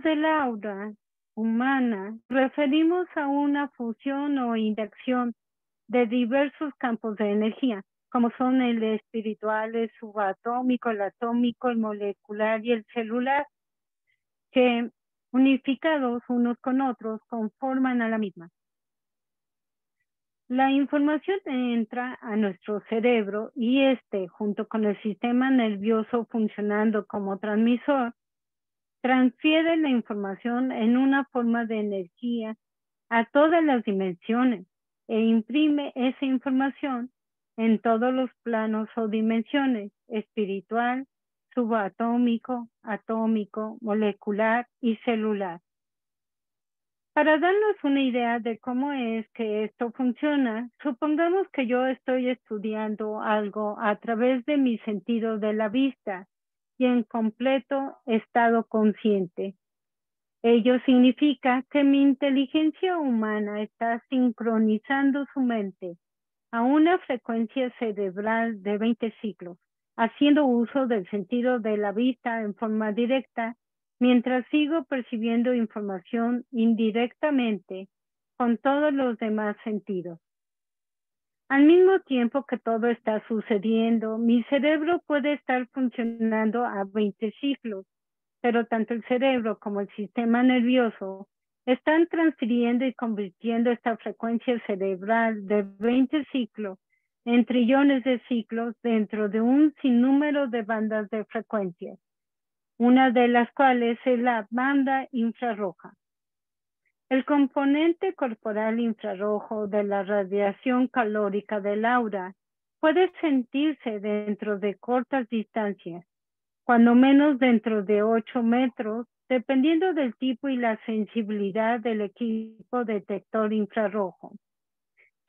del aura humana, referimos a una fusión o interacción de diversos campos de energía, como son el espiritual, el subatómico, el atómico, el molecular y el celular, que unificados unos con otros conforman a la misma. La información entra a nuestro cerebro y junto con el sistema nervioso funcionando como transmisor, transfiere la información en una forma de energía a todas las dimensiones e imprime esa información en todos los planos o dimensiones, espiritual, subatómico, atómico, molecular y celular. Para darnos una idea de cómo es que esto funciona, supongamos que yo estoy estudiando algo a través de mi sentido de la vista y en completo estado consciente. Ello significa que mi inteligencia humana está sincronizando su mente a una frecuencia cerebral de 20 ciclos, haciendo uso del sentido de la vista en forma directa, mientras sigo percibiendo información indirectamente con todos los demás sentidos. Al mismo tiempo que todo está sucediendo, mi cerebro puede estar funcionando a 20 ciclos, pero tanto el cerebro como el sistema nervioso están transfiriendo y convirtiendo esta frecuencia cerebral de 20 ciclos en trillones de ciclos dentro de un sinnúmero de bandas de frecuencias, una de las cuales es la banda infrarroja. El componente corporal infrarrojo de la radiación calórica del aura puede sentirse dentro de cortas distancias, cuando menos dentro de 8 metros, dependiendo del tipo y la sensibilidad del equipo detector infrarrojo.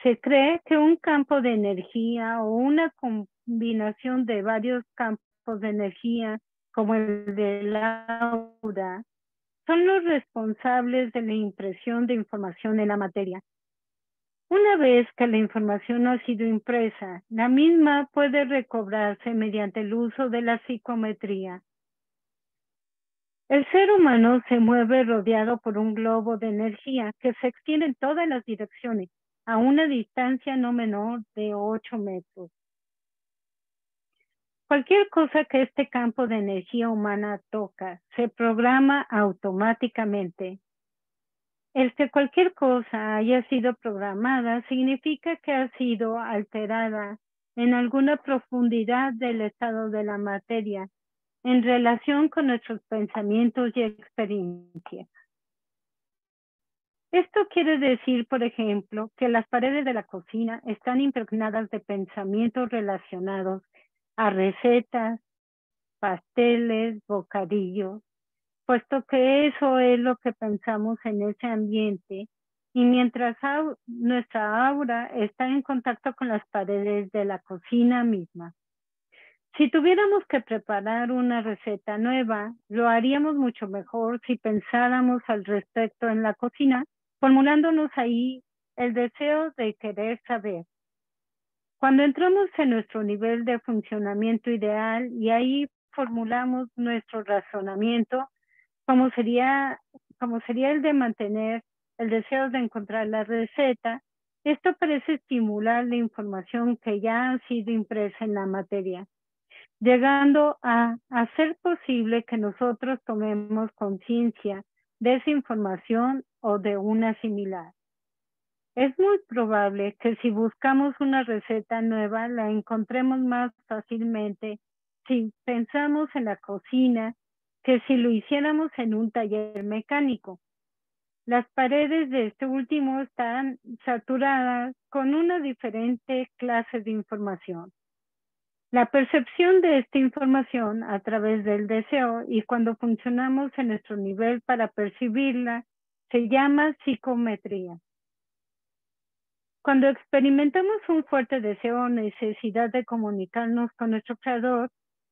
Se cree que un campo de energía o una combinación de varios campos de energía, como el del aura, son los responsables de la impresión de información en la materia. Una vez que la información ha sido impresa, la misma puede recobrarse mediante el uso de la psicometría. El ser humano se mueve rodeado por un globo de energía que se extiende en todas las direcciones, a una distancia no menor de 8 metros. Cualquier cosa que este campo de energía humana toca se programa automáticamente. El que cualquier cosa haya sido programada significa que ha sido alterada en alguna profundidad del estado de la materia en relación con nuestros pensamientos y experiencias. Esto quiere decir, por ejemplo, que las paredes de la cocina están impregnadas de pensamientos relacionados a recetas, pasteles, bocadillos, puesto que eso es lo que pensamos en ese ambiente, y mientras nuestra aura está en contacto con las paredes de la cocina misma. Si tuviéramos que preparar una receta nueva, lo haríamos mucho mejor si pensáramos al respecto en la cocina, formulándonos ahí el deseo de querer saber. Cuando entramos en nuestro nivel de funcionamiento ideal y ahí formulamos nuestro razonamiento, como sería el de mantener el deseo de encontrar la receta, esto parece estimular la información que ya ha sido impresa en la materia, llegando a hacer posible que nosotros tomemos conciencia de esa información o de una similar. Es muy probable que si buscamos una receta nueva la encontremos más fácilmente si pensamos en la cocina que si lo hiciéramos en un taller mecánico. Las paredes de este último están saturadas con una diferente clase de información. La percepción de esta información a través del deseo y cuando funcionamos en nuestro nivel para percibirla se llama psicometría. Cuando experimentamos un fuerte deseo o necesidad de comunicarnos con nuestro creador,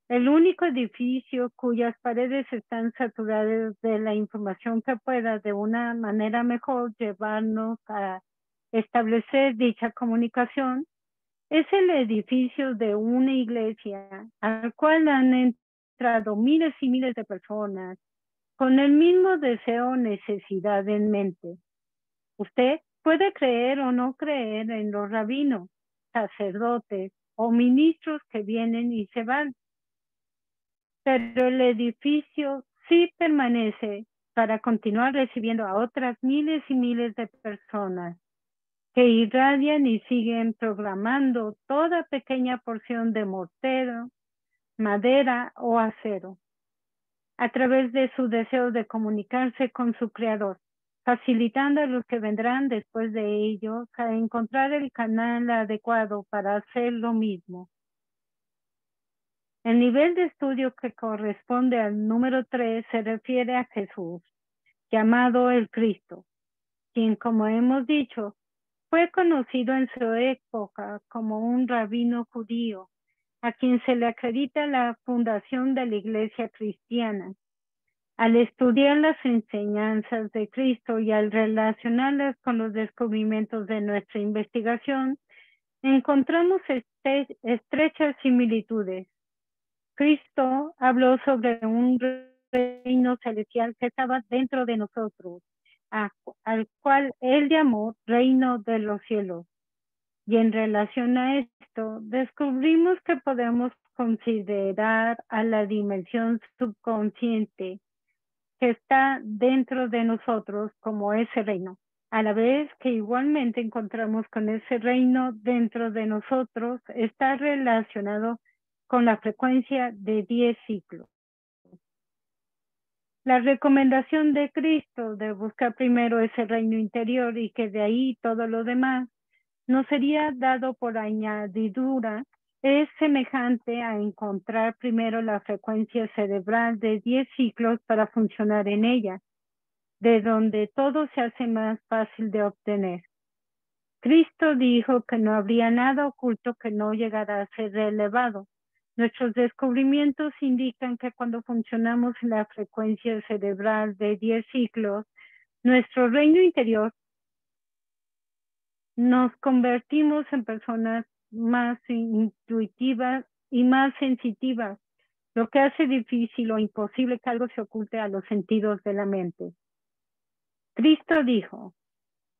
el único edificio cuyas paredes están saturadas de la información que pueda de una manera mejor llevarnos a establecer dicha comunicación es el edificio de una iglesia al cual han entrado miles y miles de personas con el mismo deseo o necesidad en mente. Usted puede creer o no creer en los rabinos, sacerdotes o ministros que vienen y se van, pero el edificio sí permanece para continuar recibiendo a otras miles y miles de personas que irradian y siguen programando toda pequeña porción de mortero, madera o acero a través de su deseo de comunicarse con su creador, facilitando a los que vendrán después de ellos a encontrar el canal adecuado para hacer lo mismo. El nivel de estudio que corresponde al número 3 se refiere a Jesús, llamado el Cristo, quien, como hemos dicho, fue conocido en su época como un rabino judío, a quien se le acredita la fundación de la Iglesia cristiana. Al estudiar las enseñanzas de Cristo y al relacionarlas con los descubrimientos de nuestra investigación, encontramos estrechas similitudes. Cristo habló sobre un reino celestial que estaba dentro de nosotros, al cual él llamó reino de los cielos. Y en relación a esto, descubrimos que podemos considerar a la dimensión subconsciente que está dentro de nosotros como ese reino, a la vez que igualmente encontramos con ese reino dentro de nosotros, está relacionado con la frecuencia de 10 ciclos. La recomendación de Cristo de buscar primero ese reino interior y que de ahí todo lo demás no sería dado por añadidura, es semejante a encontrar primero la frecuencia cerebral de 10 ciclos para funcionar en ella, de donde todo se hace más fácil de obtener. Cristo dijo que no habría nada oculto que no llegara a ser elevado. Nuestros descubrimientos indican que cuando funcionamos en la frecuencia cerebral de 10 ciclos, nuestro reino interior, nos convertimos en personas más intuitivas y más sensitivas, lo que hace difícil o imposible que algo se oculte a los sentidos de la mente. Cristo dijo: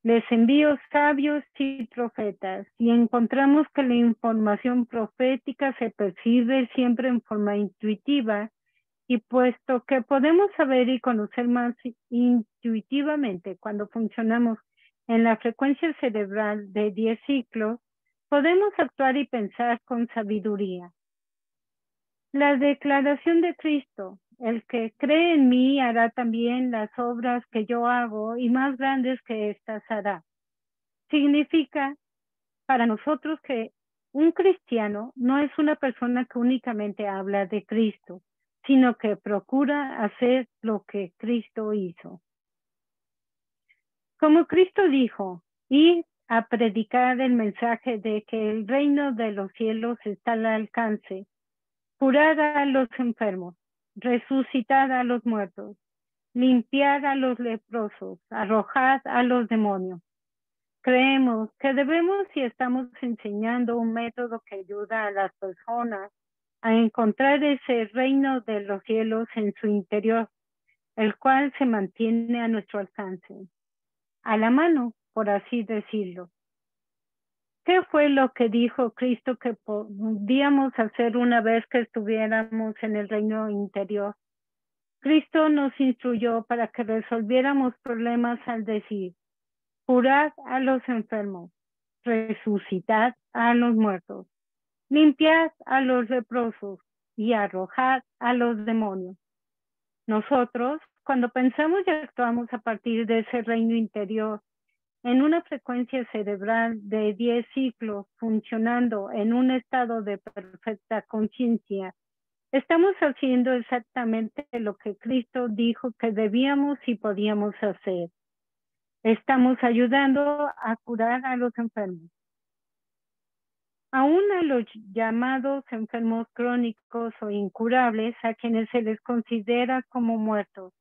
les envío sabios y profetas, y encontramos que la información profética se percibe siempre en forma intuitiva, y puesto que podemos saber y conocer más intuitivamente cuando funcionamos en la frecuencia cerebral de 10 ciclos, podemos actuar y pensar con sabiduría. La declaración de Cristo: el que cree en mí hará también las obras que yo hago y más grandes que éstas hará, significa para nosotros que un cristiano no es una persona que únicamente habla de Cristo, sino que procura hacer lo que Cristo hizo. Como Cristo dijo, ir a predicar el mensaje de que el reino de los cielos está al alcance, curar a los enfermos, resucitar a los muertos, limpiar a los leprosos, arrojar a los demonios. Creemos que debemos y estamos enseñando un método que ayuda a las personas a encontrar ese reino de los cielos en su interior, el cual se mantiene a nuestro alcance, a la mano, por así decirlo. ¿Qué fue lo que dijo Cristo que podíamos hacer una vez que estuviéramos en el reino interior? Cristo nos instruyó para que resolviéramos problemas al decir: curad a los enfermos, resucitad a los muertos, limpiad a los leprosos y arrojad a los demonios. Nosotros, cuando pensamos y actuamos a partir de ese reino interior, en una frecuencia cerebral de 10 ciclos, funcionando en un estado de perfecta conciencia, estamos haciendo exactamente lo que Cristo dijo que debíamos y podíamos hacer. Estamos ayudando a curar a los enfermos. Aún a los llamados enfermos crónicos o incurables, a quienes se les considera como muertos.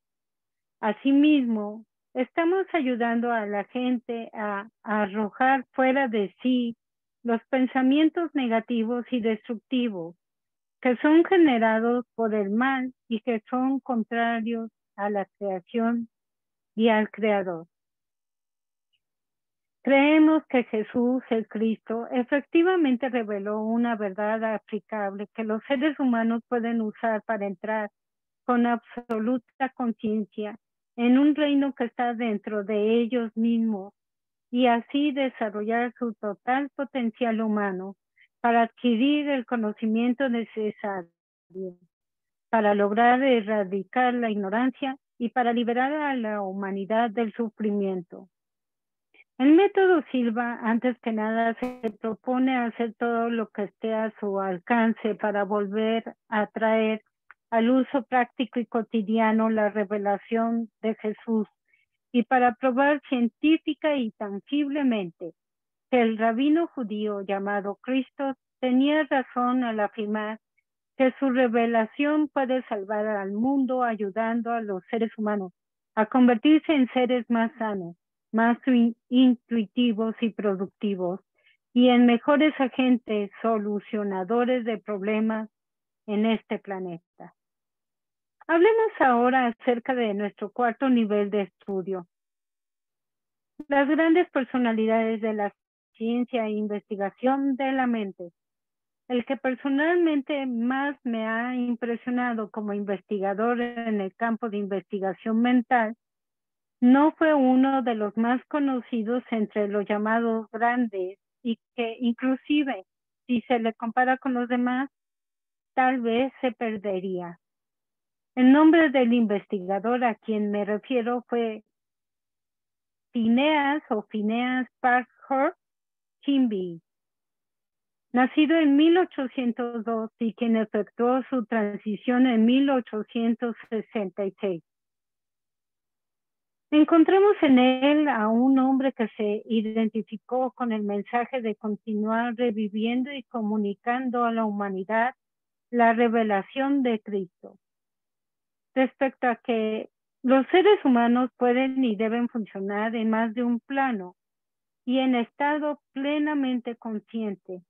Asimismo, estamos ayudando a la gente a arrojar fuera de sí los pensamientos negativos y destructivos que son generados por el mal y que son contrarios a la creación y al Creador. Creemos que Jesús, el Cristo, efectivamente reveló una verdad aplicable que los seres humanos pueden usar para entrar con absoluta conciencia en un reino que está dentro de ellos mismos y así desarrollar su total potencial humano para adquirir el conocimiento necesario, para lograr erradicar la ignorancia y para liberar a la humanidad del sufrimiento. El método Silva, antes que nada, se propone hacer todo lo que esté a su alcance para volver a traer al uso práctico y cotidiano la revelación de Jesús y para probar científica y tangiblemente que el rabino judío llamado Cristo tenía razón al afirmar que su revelación puede salvar al mundo ayudando a los seres humanos a convertirse en seres más sanos, más intuitivos y productivos, y en mejores agentes solucionadores de problemas en este planeta. Hablemos ahora acerca de nuestro cuarto nivel de estudio. Las grandes personalidades de la ciencia e investigación de la mente. El que personalmente más me ha impresionado como investigador en el campo de investigación mental no fue uno de los más conocidos entre los llamados grandes y que inclusive si se le compara con los demás, tal vez se perdería. El nombre del investigador a quien me refiero fue Phineas Parkhurst Quimby, nacido en 1802 y quien efectuó su transición en 1866. Encontramos en él a un hombre que se identificó con el mensaje de continuar reviviendo y comunicando a la humanidad la revelación de Cristo. Respecto a que los seres humanos pueden y deben funcionar en más de un plano y en estado plenamente consciente.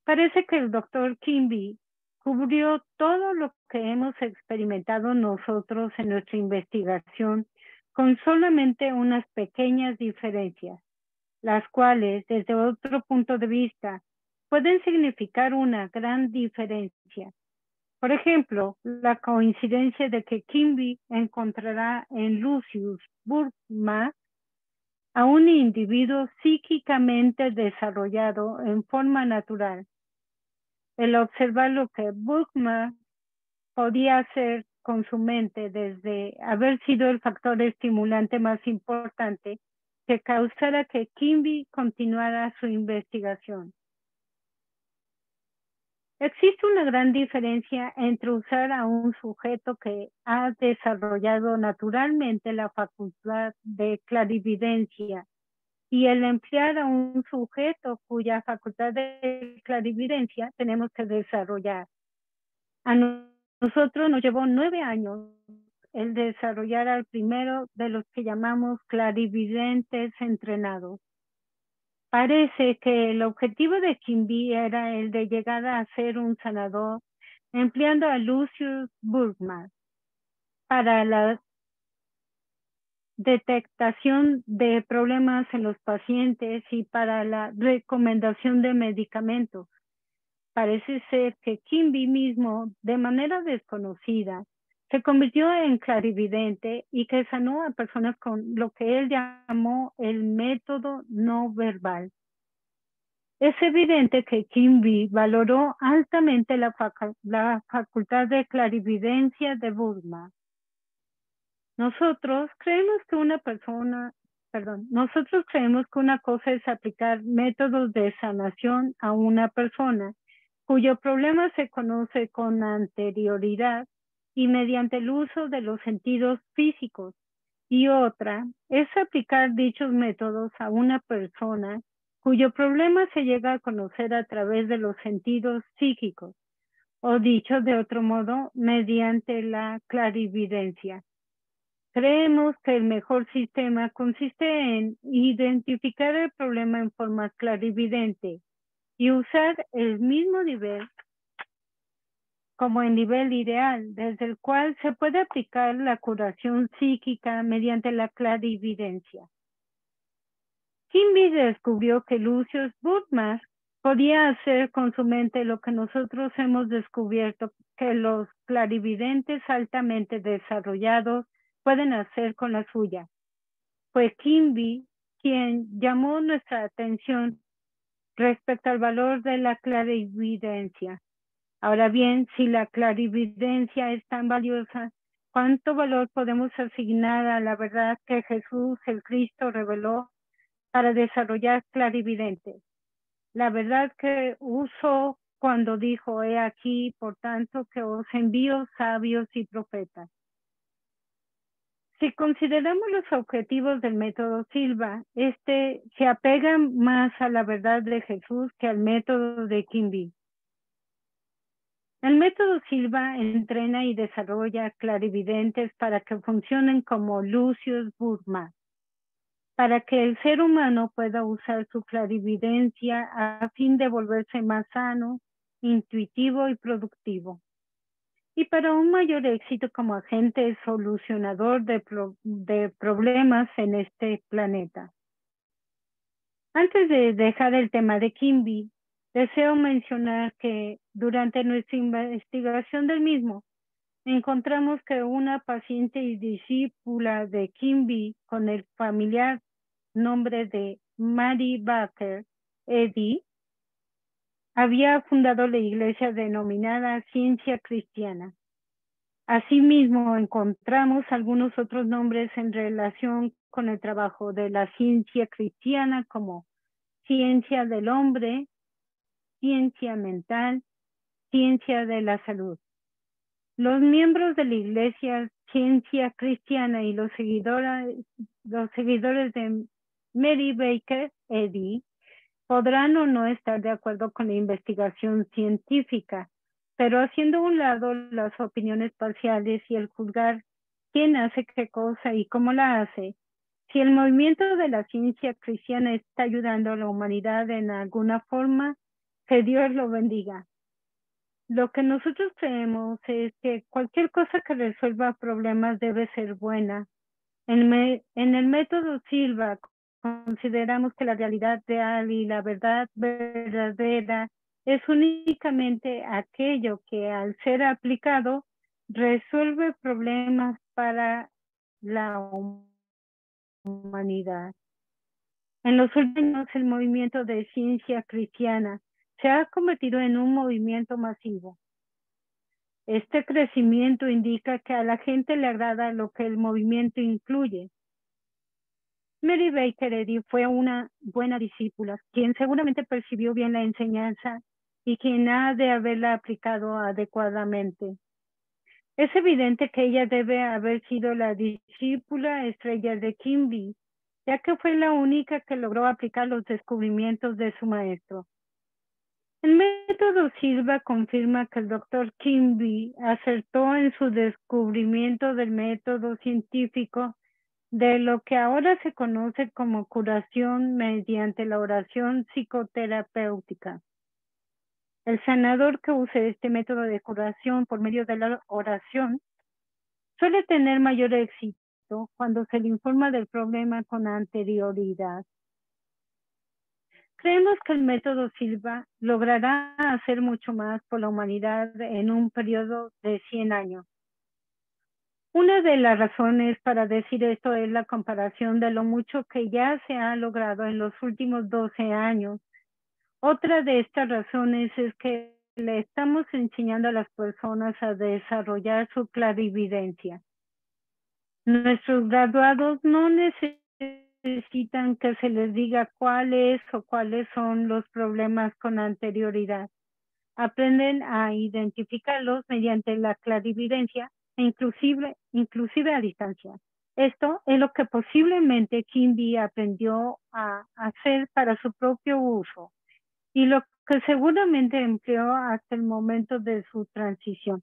Parece que el doctor Quimby cubrió todo lo que hemos experimentado nosotros en nuestra investigación con solamente unas pequeñas diferencias, las cuales, desde otro punto de vista, pueden significar una gran diferencia. Por ejemplo, la coincidencia de que Quimby encontrará en Lucius Burgmass a un individuo psíquicamente desarrollado en forma natural. El observar lo que Burgmass podía hacer con su mente desde haber sido el factor estimulante más importante que causara que Quimby continuara su investigación. Existe una gran diferencia entre usar a un sujeto que ha desarrollado naturalmente la facultad de clarividencia y el emplear a un sujeto cuya facultad de clarividencia tenemos que desarrollar. A nosotros nos llevó 9 años el desarrollar al primero de los que llamamos clarividentes entrenados. Parece que el objetivo de Quimby era el de llegar a ser un sanador empleando a Lucius Burgmass para la detectación de problemas en los pacientes y para la recomendación de medicamentos. Parece ser que Quimby mismo, de manera desconocida, se convirtió en clarividente y que sanó a personas con lo que él llamó el método no verbal. Es evidente que Quimby valoró altamente la facultad de clarividencia de Burgmass. Nosotros creemos que una cosa es aplicar métodos de sanación a una persona cuyo problema se conoce con anterioridad y mediante el uso de los sentidos físicos, y otra es aplicar dichos métodos a una persona cuyo problema se llega a conocer a través de los sentidos psíquicos, o dicho de otro modo, mediante la clarividencia. Creemos que el mejor sistema consiste en identificar el problema en forma clarividente y usar el mismo nivel como el nivel ideal, desde el cual se puede aplicar la curación psíquica mediante la clarividencia. Quimby descubrió que Lucius Burgmass podía hacer con su mente lo que nosotros hemos descubierto que los clarividentes altamente desarrollados pueden hacer con la suya. Fue Quimby quien llamó nuestra atención respecto al valor de la clarividencia. Ahora bien, si la clarividencia es tan valiosa, ¿cuánto valor podemos asignar a la verdad que Jesús, el Cristo, reveló para desarrollar clarividentes? La verdad que usó cuando dijo, he aquí, por tanto, que os envío sabios y profetas. Si consideramos los objetivos del método Silva, se apega más a la verdad de Jesús que al método de Quimby. El método Silva entrena y desarrolla clarividentes para que funcionen como Lucius Burgmass, para que el ser humano pueda usar su clarividencia a fin de volverse más sano, intuitivo y productivo. Y para un mayor éxito como agente solucionador de problemas en este planeta. Antes de dejar el tema de Quimby, Deseo mencionar que durante nuestra investigación del mismo, encontramos que una paciente y discípula de Kimby con el familiar nombre de Mary Baker Eddy había fundado la iglesia denominada Ciencia Cristiana. Asimismo, encontramos algunos otros nombres en relación con el trabajo de la ciencia cristiana como ciencia del hombre, ciencia mental, ciencia de la salud. Los miembros de la iglesia Ciencia Cristiana y los seguidores de Mary Baker Eddy podrán o no estar de acuerdo con la investigación científica, pero haciendo a un lado las opiniones parciales y el juzgar quién hace qué cosa y cómo la hace, si el movimiento de la ciencia cristiana está ayudando a la humanidad en alguna forma, que Dios lo bendiga. Lo que nosotros creemos es que cualquier cosa que resuelva problemas debe ser buena. En el método Silva consideramos que la realidad real y la verdad verdadera es únicamente aquello que al ser aplicado resuelve problemas para la humanidad. En los últimos años, el movimiento de ciencia cristiana se ha convertido en un movimiento masivo. Este crecimiento indica que a la gente le agrada lo que el movimiento incluye. Mary Baker Eddy fue una buena discípula, quien seguramente percibió bien la enseñanza y quien ha de haberla aplicado adecuadamente. Es evidente que ella debe haber sido la discípula estrella de Kimby, ya que fue la única que logró aplicar los descubrimientos de su maestro. El método Silva confirma que el Dr. Kimby acertó en su descubrimiento del método científico de lo que ahora se conoce como curación mediante la oración psicoterapéutica. El sanador que use este método de curación por medio de la oración suele tener mayor éxito cuando se le informa del problema con anterioridad. Creemos que el método Silva logrará hacer mucho más por la humanidad en un periodo de 100 años. Una de las razones para decir esto es la comparación de lo mucho que ya se ha logrado en los últimos 12 años. Otra de estas razones es que le estamos enseñando a las personas a desarrollar su clarividencia. Nuestros graduados no necesitan que se les diga cuáles son los problemas con anterioridad. Aprenden a identificarlos mediante la clarividencia e inclusive a distancia. Esto es lo que posiblemente Kimby aprendió a hacer para su propio uso y lo que seguramente empleó hasta el momento de su transición.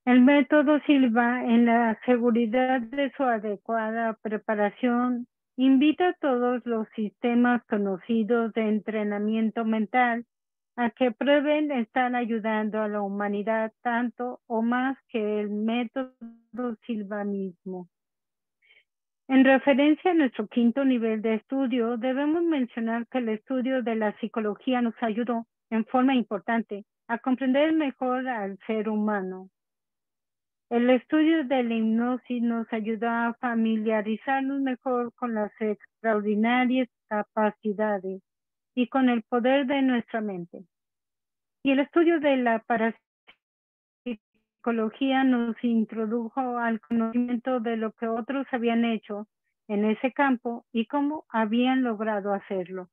El método Silva, en la seguridad de su adecuada preparación, invita a todos los sistemas conocidos de entrenamiento mental a que prueben estar ayudando a la humanidad tanto o más que el método Silva mismo. En referencia a nuestro quinto nivel de estudio, debemos mencionar que el estudio de la psicología nos ayudó en forma importante a comprender mejor al ser humano. El estudio de la hipnosis nos ayudó a familiarizarnos mejor con las extraordinarias capacidades y con el poder de nuestra mente. Y el estudio de la parapsicología nos introdujo al conocimiento de lo que otros habían hecho en ese campo y cómo habían logrado hacerlo.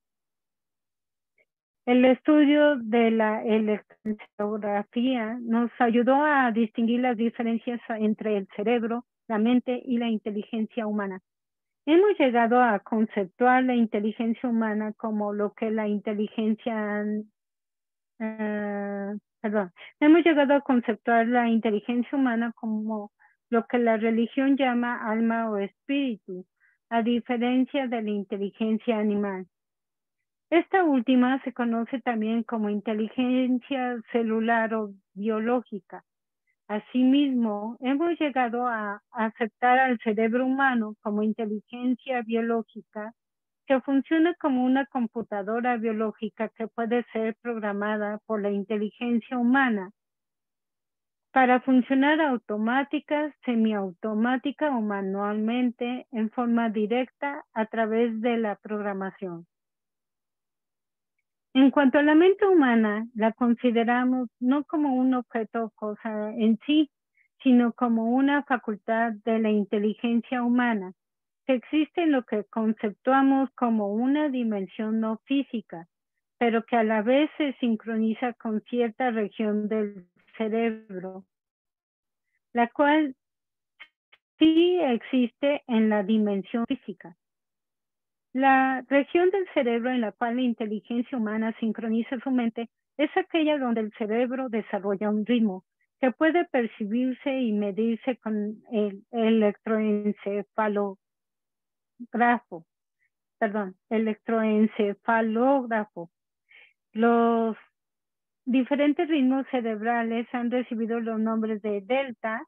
El estudio de la electroencefalografía nos ayudó a distinguir las diferencias entre el cerebro, la mente y la inteligencia humana. Hemos llegado a conceptuar la inteligencia humana como lo que la inteligencia, hemos llegado a conceptuar la inteligencia humana como lo que la religión llama alma o espíritu, a diferencia de la inteligencia animal. Esta última se conoce también como inteligencia celular o biológica. Asimismo, hemos llegado a aceptar al cerebro humano como inteligencia biológica que funciona como una computadora biológica que puede ser programada por la inteligencia humana para funcionar automática, semiautomática o manualmente en forma directa a través de la programación. En cuanto a la mente humana, la consideramos no como un objeto o cosa en sí, sino como una facultad de la inteligencia humana, que existe en lo que conceptuamos como una dimensión no física, pero que a la vez se sincroniza con cierta región del cerebro, la cual sí existe en la dimensión física. La región del cerebro en la cual la inteligencia humana sincroniza su mente es aquella donde el cerebro desarrolla un ritmo que puede percibirse y medirse con el electroencefalógrafo. Los diferentes ritmos cerebrales han recibido los nombres de delta,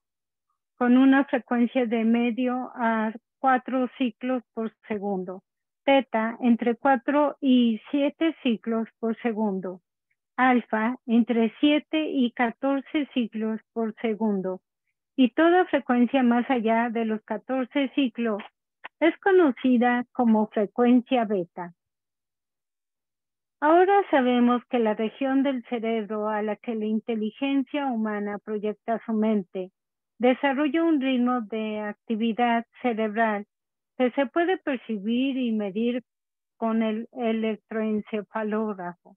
con una frecuencia de medio a 4 ciclos por segundo. Teta, entre 4 y 7 ciclos por segundo. Alfa, entre 7 y 14 ciclos por segundo. Y toda frecuencia más allá de los 14 ciclos es conocida como frecuencia beta. Ahora sabemos que la región del cerebro a la que la inteligencia humana proyecta su mente desarrolla un ritmo de actividad cerebral que se puede percibir y medir con el electroencefalógrafo.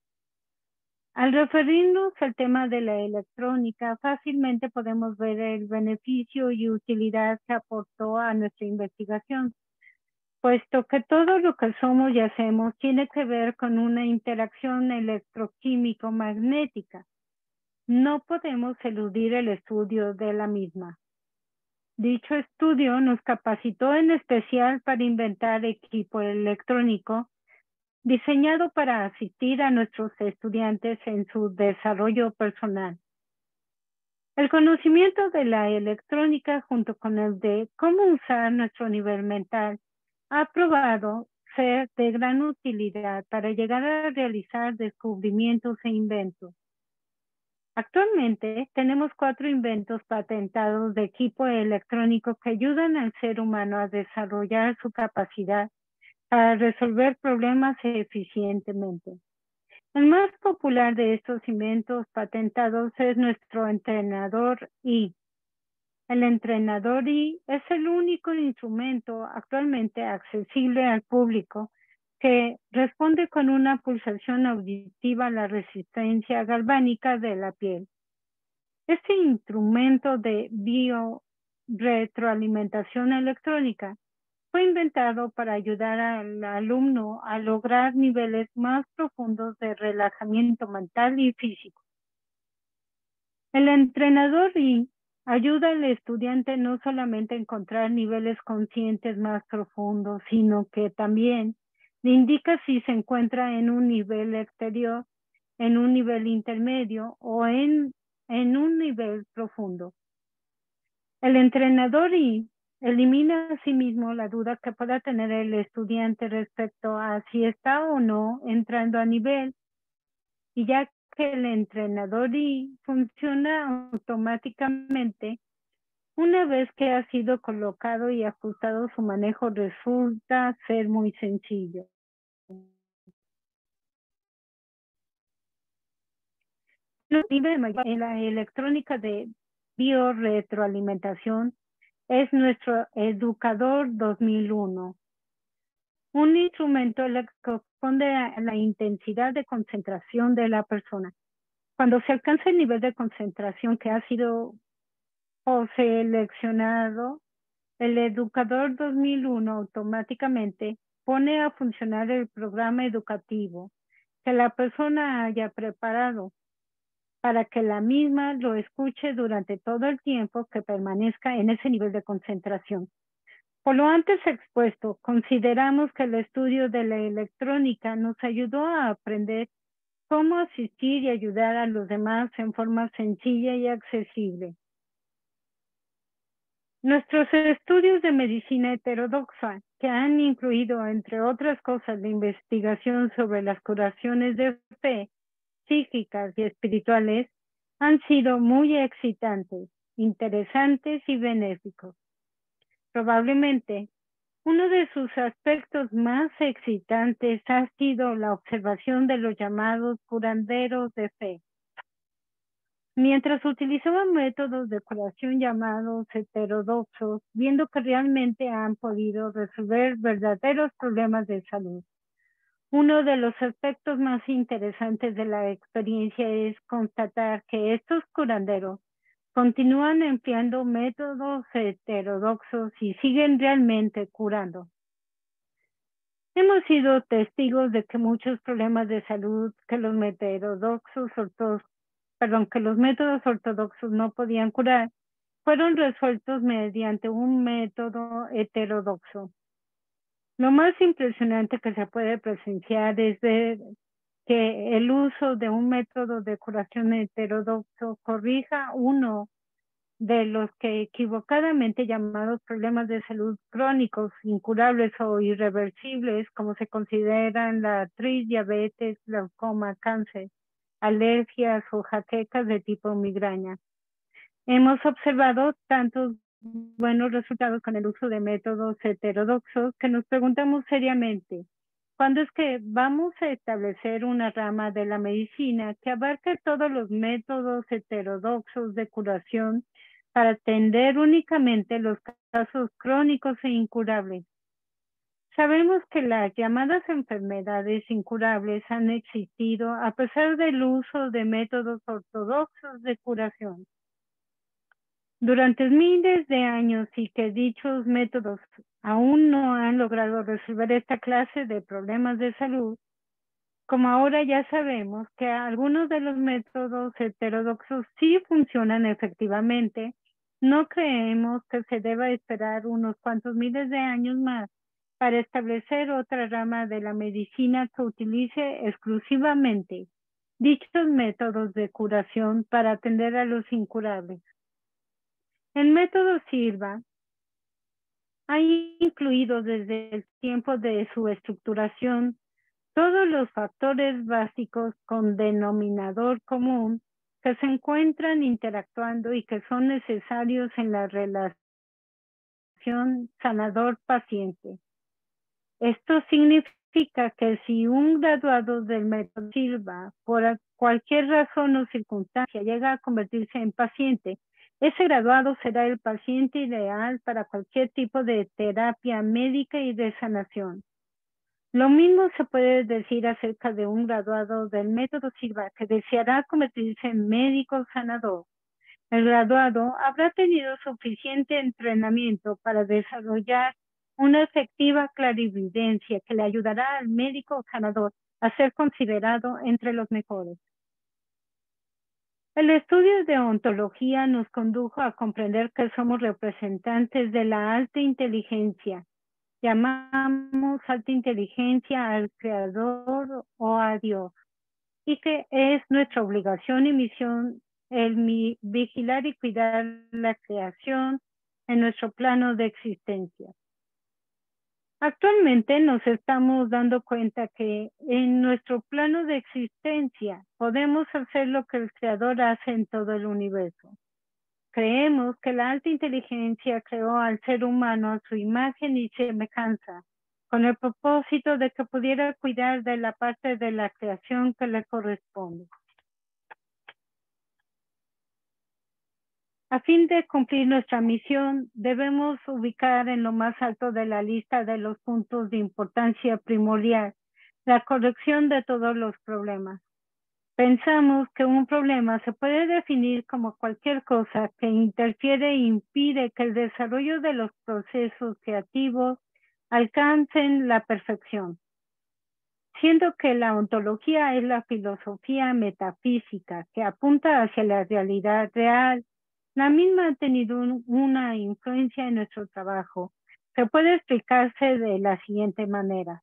Al referirnos al tema de la electrónica, fácilmente podemos ver el beneficio y utilidad que aportó a nuestra investigación, puesto que todo lo que somos y hacemos tiene que ver con una interacción electroquímico-magnética. No podemos eludir el estudio de la misma. Dicho estudio nos capacitó en especial para inventar equipo electrónico diseñado para asistir a nuestros estudiantes en su desarrollo personal. El conocimiento de la electrónica junto con el de cómo usar nuestro nivel mental ha probado ser de gran utilidad para llegar a realizar descubrimientos e inventos. Actualmente tenemos 4 inventos patentados de equipo electrónico que ayudan al ser humano a desarrollar su capacidad para resolver problemas eficientemente. El más popular de estos inventos patentados es nuestro entrenador I. El entrenador I es el único instrumento actualmente accesible al público que responde con una pulsación auditiva a la resistencia galvánica de la piel. Este instrumento de bioretroalimentación electrónica fue inventado para ayudar al alumno a lograr niveles más profundos de relajamiento mental y físico. El entrenador I ayuda al estudiante no solamente a encontrar niveles conscientes más profundos, sino que también le indica si se encuentra en un nivel exterior, en un nivel intermedio o en un nivel profundo. El entrenador I elimina asimismo la duda que pueda tener el estudiante respecto a si está o no entrando a nivel, y ya que el entrenador I funciona automáticamente, una vez que ha sido colocado y ajustado, su manejo resulta ser muy sencillo. En la electrónica de bioretroalimentación es nuestro Educador 2001. Un instrumento que corresponde a la intensidad de concentración de la persona. Cuando se alcanza el nivel de concentración que ha sido seleccionado, el Educador 2001 automáticamente pone a funcionar el programa educativo que la persona haya preparado para que la misma lo escuche durante todo el tiempo que permanezca en ese nivel de concentración. Por lo antes expuesto, consideramos que el estudio de la electrónica nos ayudó a aprender cómo asistir y ayudar a los demás en forma sencilla y accesible. Nuestros estudios de medicina heterodoxa que han incluido, entre otras cosas, la investigación sobre las curaciones de fe, psíquicas y espirituales, han sido muy excitantes, interesantes y benéficos. Probablemente, uno de sus aspectos más excitantes ha sido la observación de los llamados curanderos de fe. Mientras utilizaban métodos de curación llamados heterodoxos, viendo que realmente han podido resolver verdaderos problemas de salud. Uno de los aspectos más interesantes de la experiencia es constatar que estos curanderos continúan empleando métodos heterodoxos y siguen realmente curando. Hemos sido testigos de que muchos problemas de salud que los métodos ortodoxos no podían curar, fueron resueltos mediante un método heterodoxo. Lo más impresionante que se puede presenciar es ver que el uso de un método de curación heterodoxo corrija uno de los que equivocadamente llamados problemas de salud crónicos, incurables o irreversibles, como se consideran la artritis, diabetes, glaucoma, cáncer, alergias o jaquecas de tipo migraña. Hemos observado tantos buenos resultados con el uso de métodos heterodoxos que nos preguntamos seriamente, ¿cuándo es que vamos a establecer una rama de la medicina que abarque todos los métodos heterodoxos de curación para atender únicamente los casos crónicos e incurables? Sabemos que las llamadas enfermedades incurables han existido a pesar del uso de métodos ortodoxos de curación. Durante miles de años y que dichos métodos aún no han logrado resolver esta clase de problemas de salud, como ahora ya sabemos que algunos de los métodos heterodoxos sí funcionan efectivamente, no creemos que se deba esperar unos cuantos miles de años más para establecer otra rama de la medicina que utilice exclusivamente dichos métodos de curación para atender a los incurables. El método Silva ha incluido desde el tiempo de su estructuración todos los factores básicos con denominador común que se encuentran interactuando y que son necesarios en la relación sanador-paciente. Esto significa que si un graduado del método Silva, por cualquier razón o circunstancia, llega a convertirse en paciente, ese graduado será el paciente ideal para cualquier tipo de terapia médica y de sanación. Lo mismo se puede decir acerca de un graduado del método Silva que deseará convertirse en médico sanador. El graduado habrá tenido suficiente entrenamiento para desarrollar una efectiva clarividencia que le ayudará al médico sanador a ser considerado entre los mejores. El estudio de ontología nos condujo a comprender que somos representantes de la alta inteligencia. Llamamos alta inteligencia al Creador o a Dios, y que es nuestra obligación y misión el vigilar y cuidar la creación en nuestro plano de existencia. Actualmente nos estamos dando cuenta que en nuestro plano de existencia podemos hacer lo que el Creador hace en todo el universo. Creemos que la alta inteligencia creó al ser humano a su imagen y semejanza, con el propósito de que pudiera cuidar de la parte de la creación que le corresponde. A fin de cumplir nuestra misión, debemos ubicar en lo más alto de la lista de los puntos de importancia primordial la corrección de todos los problemas. Pensamos que un problema se puede definir como cualquier cosa que interfiere e impide que el desarrollo de los procesos creativos alcancen la perfección. Siendo que la ontología es la filosofía metafísica que apunta hacia la realidad real, la misma ha tenido una influencia en nuestro trabajo que puede explicarse de la siguiente manera.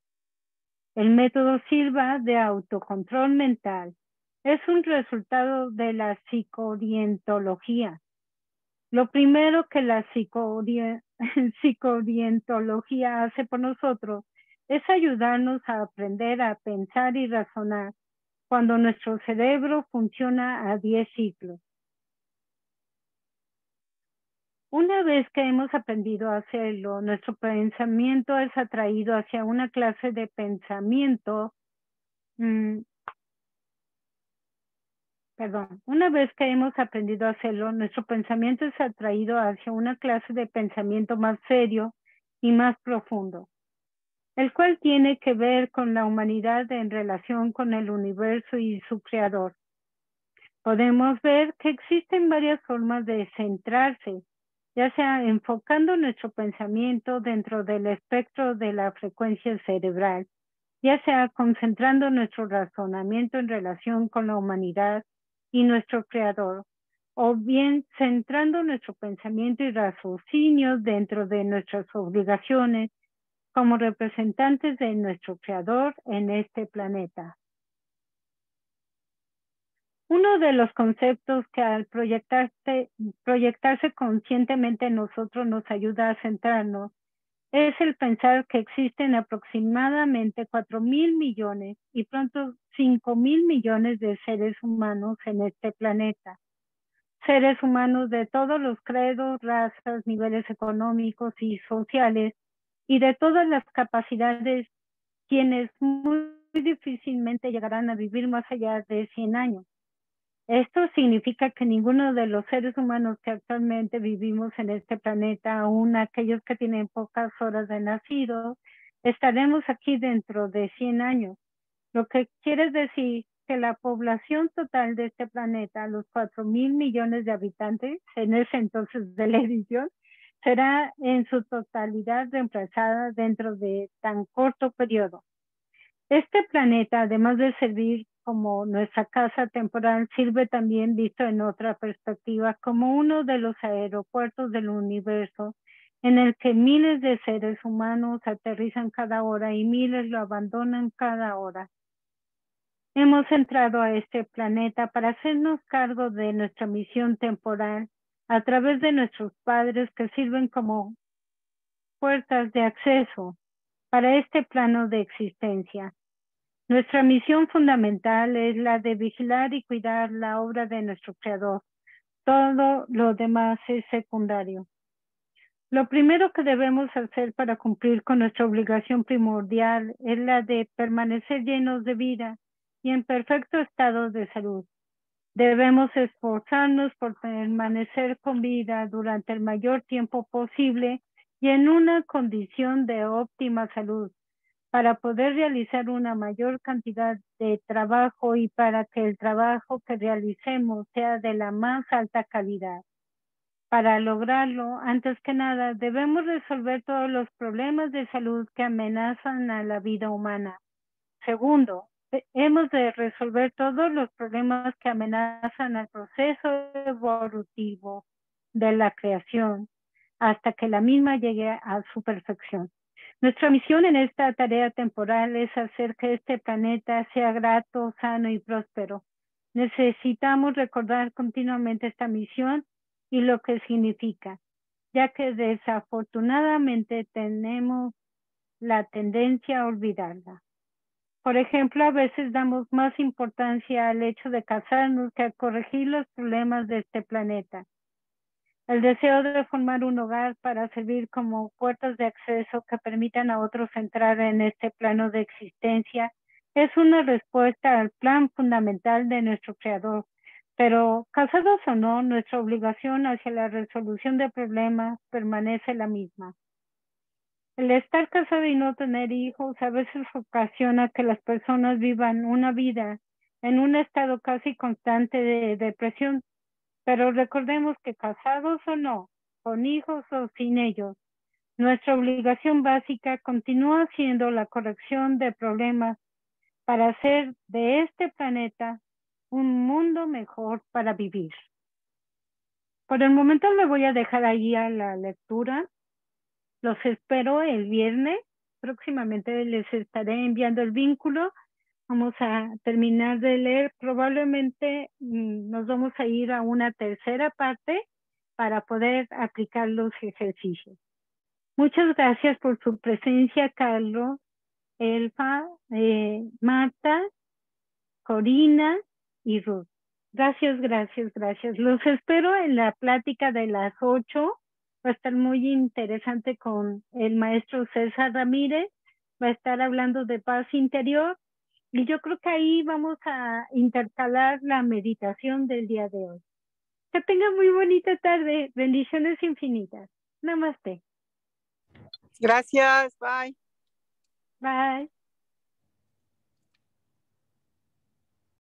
El método Silva de autocontrol mental es un resultado de la psicoorientología. Lo primero que la psicodientología hace por nosotros es ayudarnos a aprender a pensar y razonar cuando nuestro cerebro funciona a 10 ciclos. Una vez que hemos aprendido a hacerlo, nuestro pensamiento es atraído hacia una clase de pensamiento. Una vez que hemos aprendido a hacerlo, nuestro pensamiento es atraído hacia una clase de pensamiento más serio y más profundo, el cual tiene que ver con la humanidad en relación con el universo y su creador. Podemos ver que existen varias formas de centrarse, ya sea enfocando nuestro pensamiento dentro del espectro de la frecuencia cerebral, ya sea concentrando nuestro razonamiento en relación con la humanidad y nuestro creador, o bien centrando nuestro pensamiento y raciocinio dentro de nuestras obligaciones como representantes de nuestro creador en este planeta. Uno de los conceptos que al proyectarse conscientemente en nosotros nos ayuda a centrarnos es el pensar que existen aproximadamente 4.000 millones y pronto 5.000 millones de seres humanos en este planeta. Seres humanos de todos los credos, razas, niveles económicos y sociales y de todas las capacidades, quienes muy difícilmente llegarán a vivir más allá de 100 años. Esto significa que ninguno de los seres humanos que actualmente vivimos en este planeta, aún aquellos que tienen pocas horas de nacido, estaremos aquí dentro de 100 años. Lo que quiere decir que la población total de este planeta, los 4.000 millones de habitantes, en ese entonces de la edición, será en su totalidad reemplazada dentro de tan corto periodo. Este planeta, además de servir como nuestra casa temporal, sirve también, visto en otra perspectiva, como uno de los aeropuertos del universo, en el que miles de seres humanos aterrizan cada hora y miles lo abandonan cada hora. Hemos entrado a este planeta para hacernos cargo de nuestra misión temporal a través de nuestros padres que sirven como puertas de acceso para este plano de existencia. Nuestra misión fundamental es la de vigilar y cuidar la obra de nuestro Creador. Todo lo demás es secundario. Lo primero que debemos hacer para cumplir con nuestra obligación primordial es la de permanecer llenos de vida y en perfecto estado de salud. Debemos esforzarnos por permanecer con vida durante el mayor tiempo posible y en una condición de óptima salud, para poder realizar una mayor cantidad de trabajo y para que el trabajo que realicemos sea de la más alta calidad. Para lograrlo, antes que nada, debemos resolver todos los problemas de salud que amenazan a la vida humana. Segundo, hemos de resolver todos los problemas que amenazan al proceso evolutivo de la creación hasta que la misma llegue a su perfección. Nuestra misión en esta tarea temporal es hacer que este planeta sea grato, sano y próspero. Necesitamos recordar continuamente esta misión y lo que significa, ya que desafortunadamente tenemos la tendencia a olvidarla. Por ejemplo, a veces damos más importancia al hecho de casarnos que a corregir los problemas de este planeta. El deseo de formar un hogar para servir como puertas de acceso que permitan a otros entrar en este plano de existencia es una respuesta al plan fundamental de nuestro Creador. Pero, casados o no, nuestra obligación hacia la resolución de problemas permanece la misma. El estar casado y no tener hijos a veces ocasiona que las personas vivan una vida en un estado casi constante de depresión. Pero recordemos que casados o no, con hijos o sin ellos, nuestra obligación básica continúa siendo la corrección de problemas para hacer de este planeta un mundo mejor para vivir. Por el momento le voy a dejar ahí a la lectura. Los espero el viernes. Próximamente les estaré enviando el vínculo. Vamos a terminar de leer. Probablemente nos vamos a ir a una tercera parte para poder aplicar los ejercicios. Muchas gracias por su presencia, Carlos, Elfa, Marta, Corina y Ruth. Gracias, gracias, gracias. Los espero en la plática de las 8. Va a estar muy interesante con el maestro César Ramírez. Va a estar hablando de paz interior. Y yo creo que ahí vamos a intercalar la meditación del día de hoy. Que tengan muy bonita tarde. Bendiciones infinitas. Namaste. Gracias. Bye. Bye.